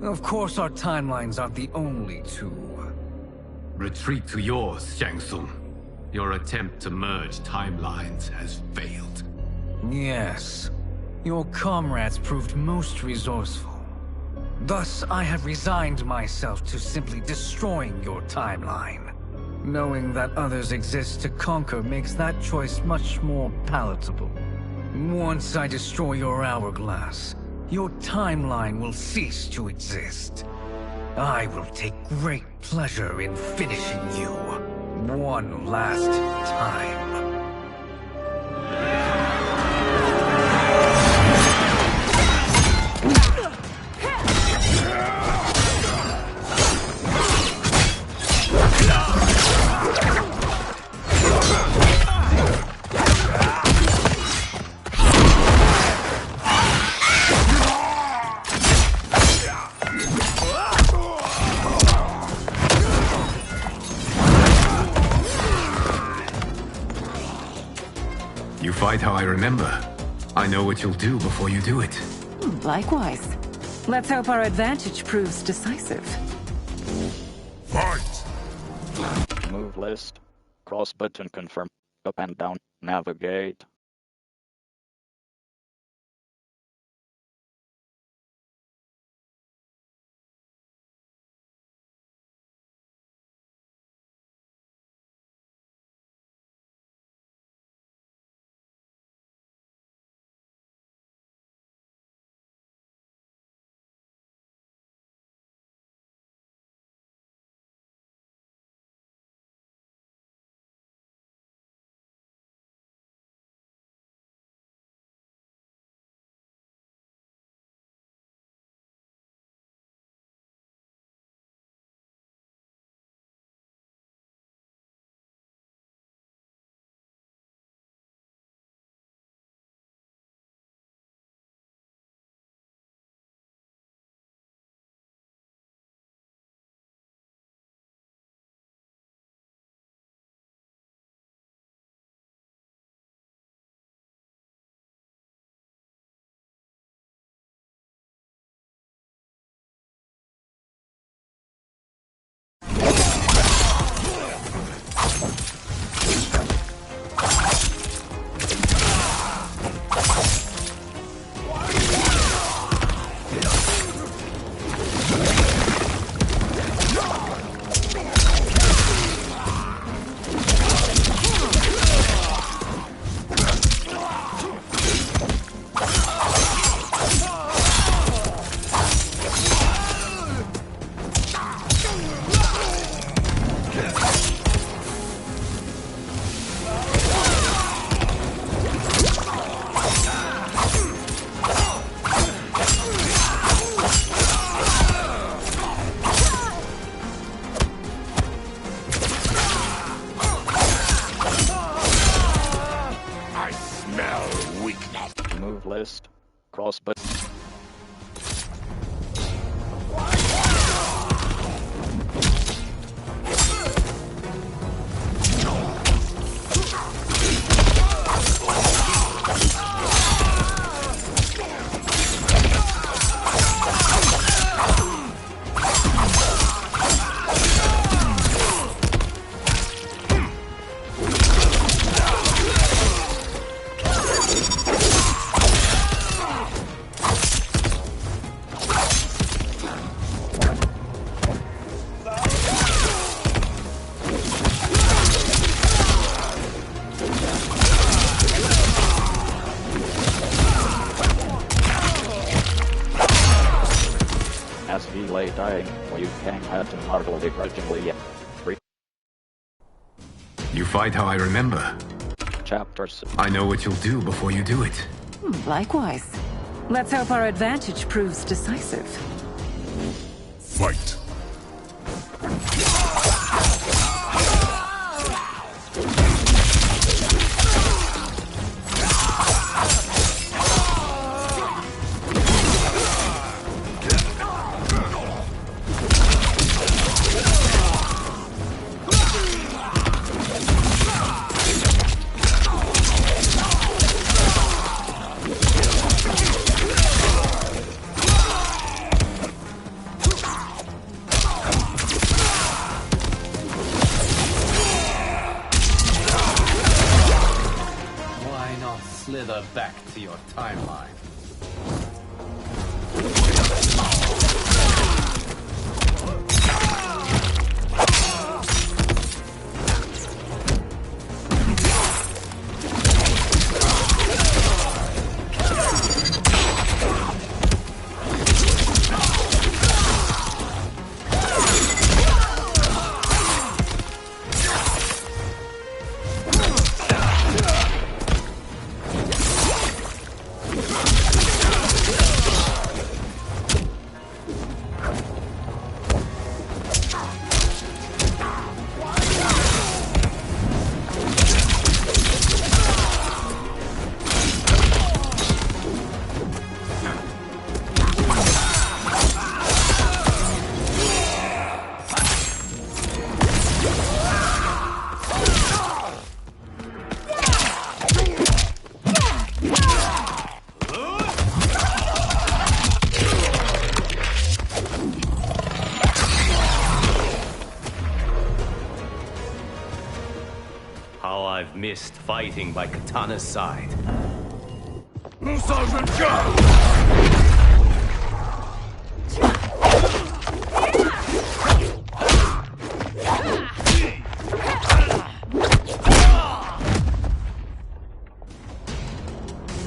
Of course our timelines aren't the only two. Retreat to yours, Shang Tsung. Your attempt to merge timelines has failed. Yes. Your comrades proved most resourceful. Thus, I have resigned myself to simply destroying your timeline. Knowing that others exist to conquer makes that choice much more palatable. Once I destroy your hourglass, your timeline will cease to exist. I will take great pleasure in finishing you one last time. Fight how I remember. I know what you'll do before you do it. Likewise. Let's hope our advantage proves decisive. Fight! Move list. Cross button confirm. Up and down. Navigate. List. Cross button. As he lay dying, Liu Kang had to marvel begrudgingly at 3. You fight how I remember. Chapter 6. I know what you'll do before you do it. Likewise. Let's hope our advantage proves decisive. Fight! Slither back to your timeline. How I've missed fighting by Katana's side. Sergeant, go!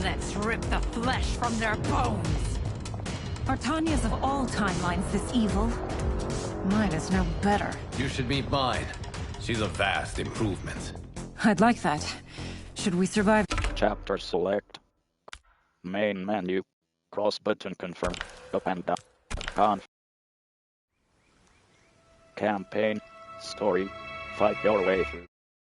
Let's rip the flesh from their bones. Are Tanya's of all timelines this evil? Mine is no better. You should meet mine. She's a vast improvement. I'd like that. Should we survive? Chapter select. Main menu. Cross button confirm. Up and down. Campaign. Story. Fight your way through.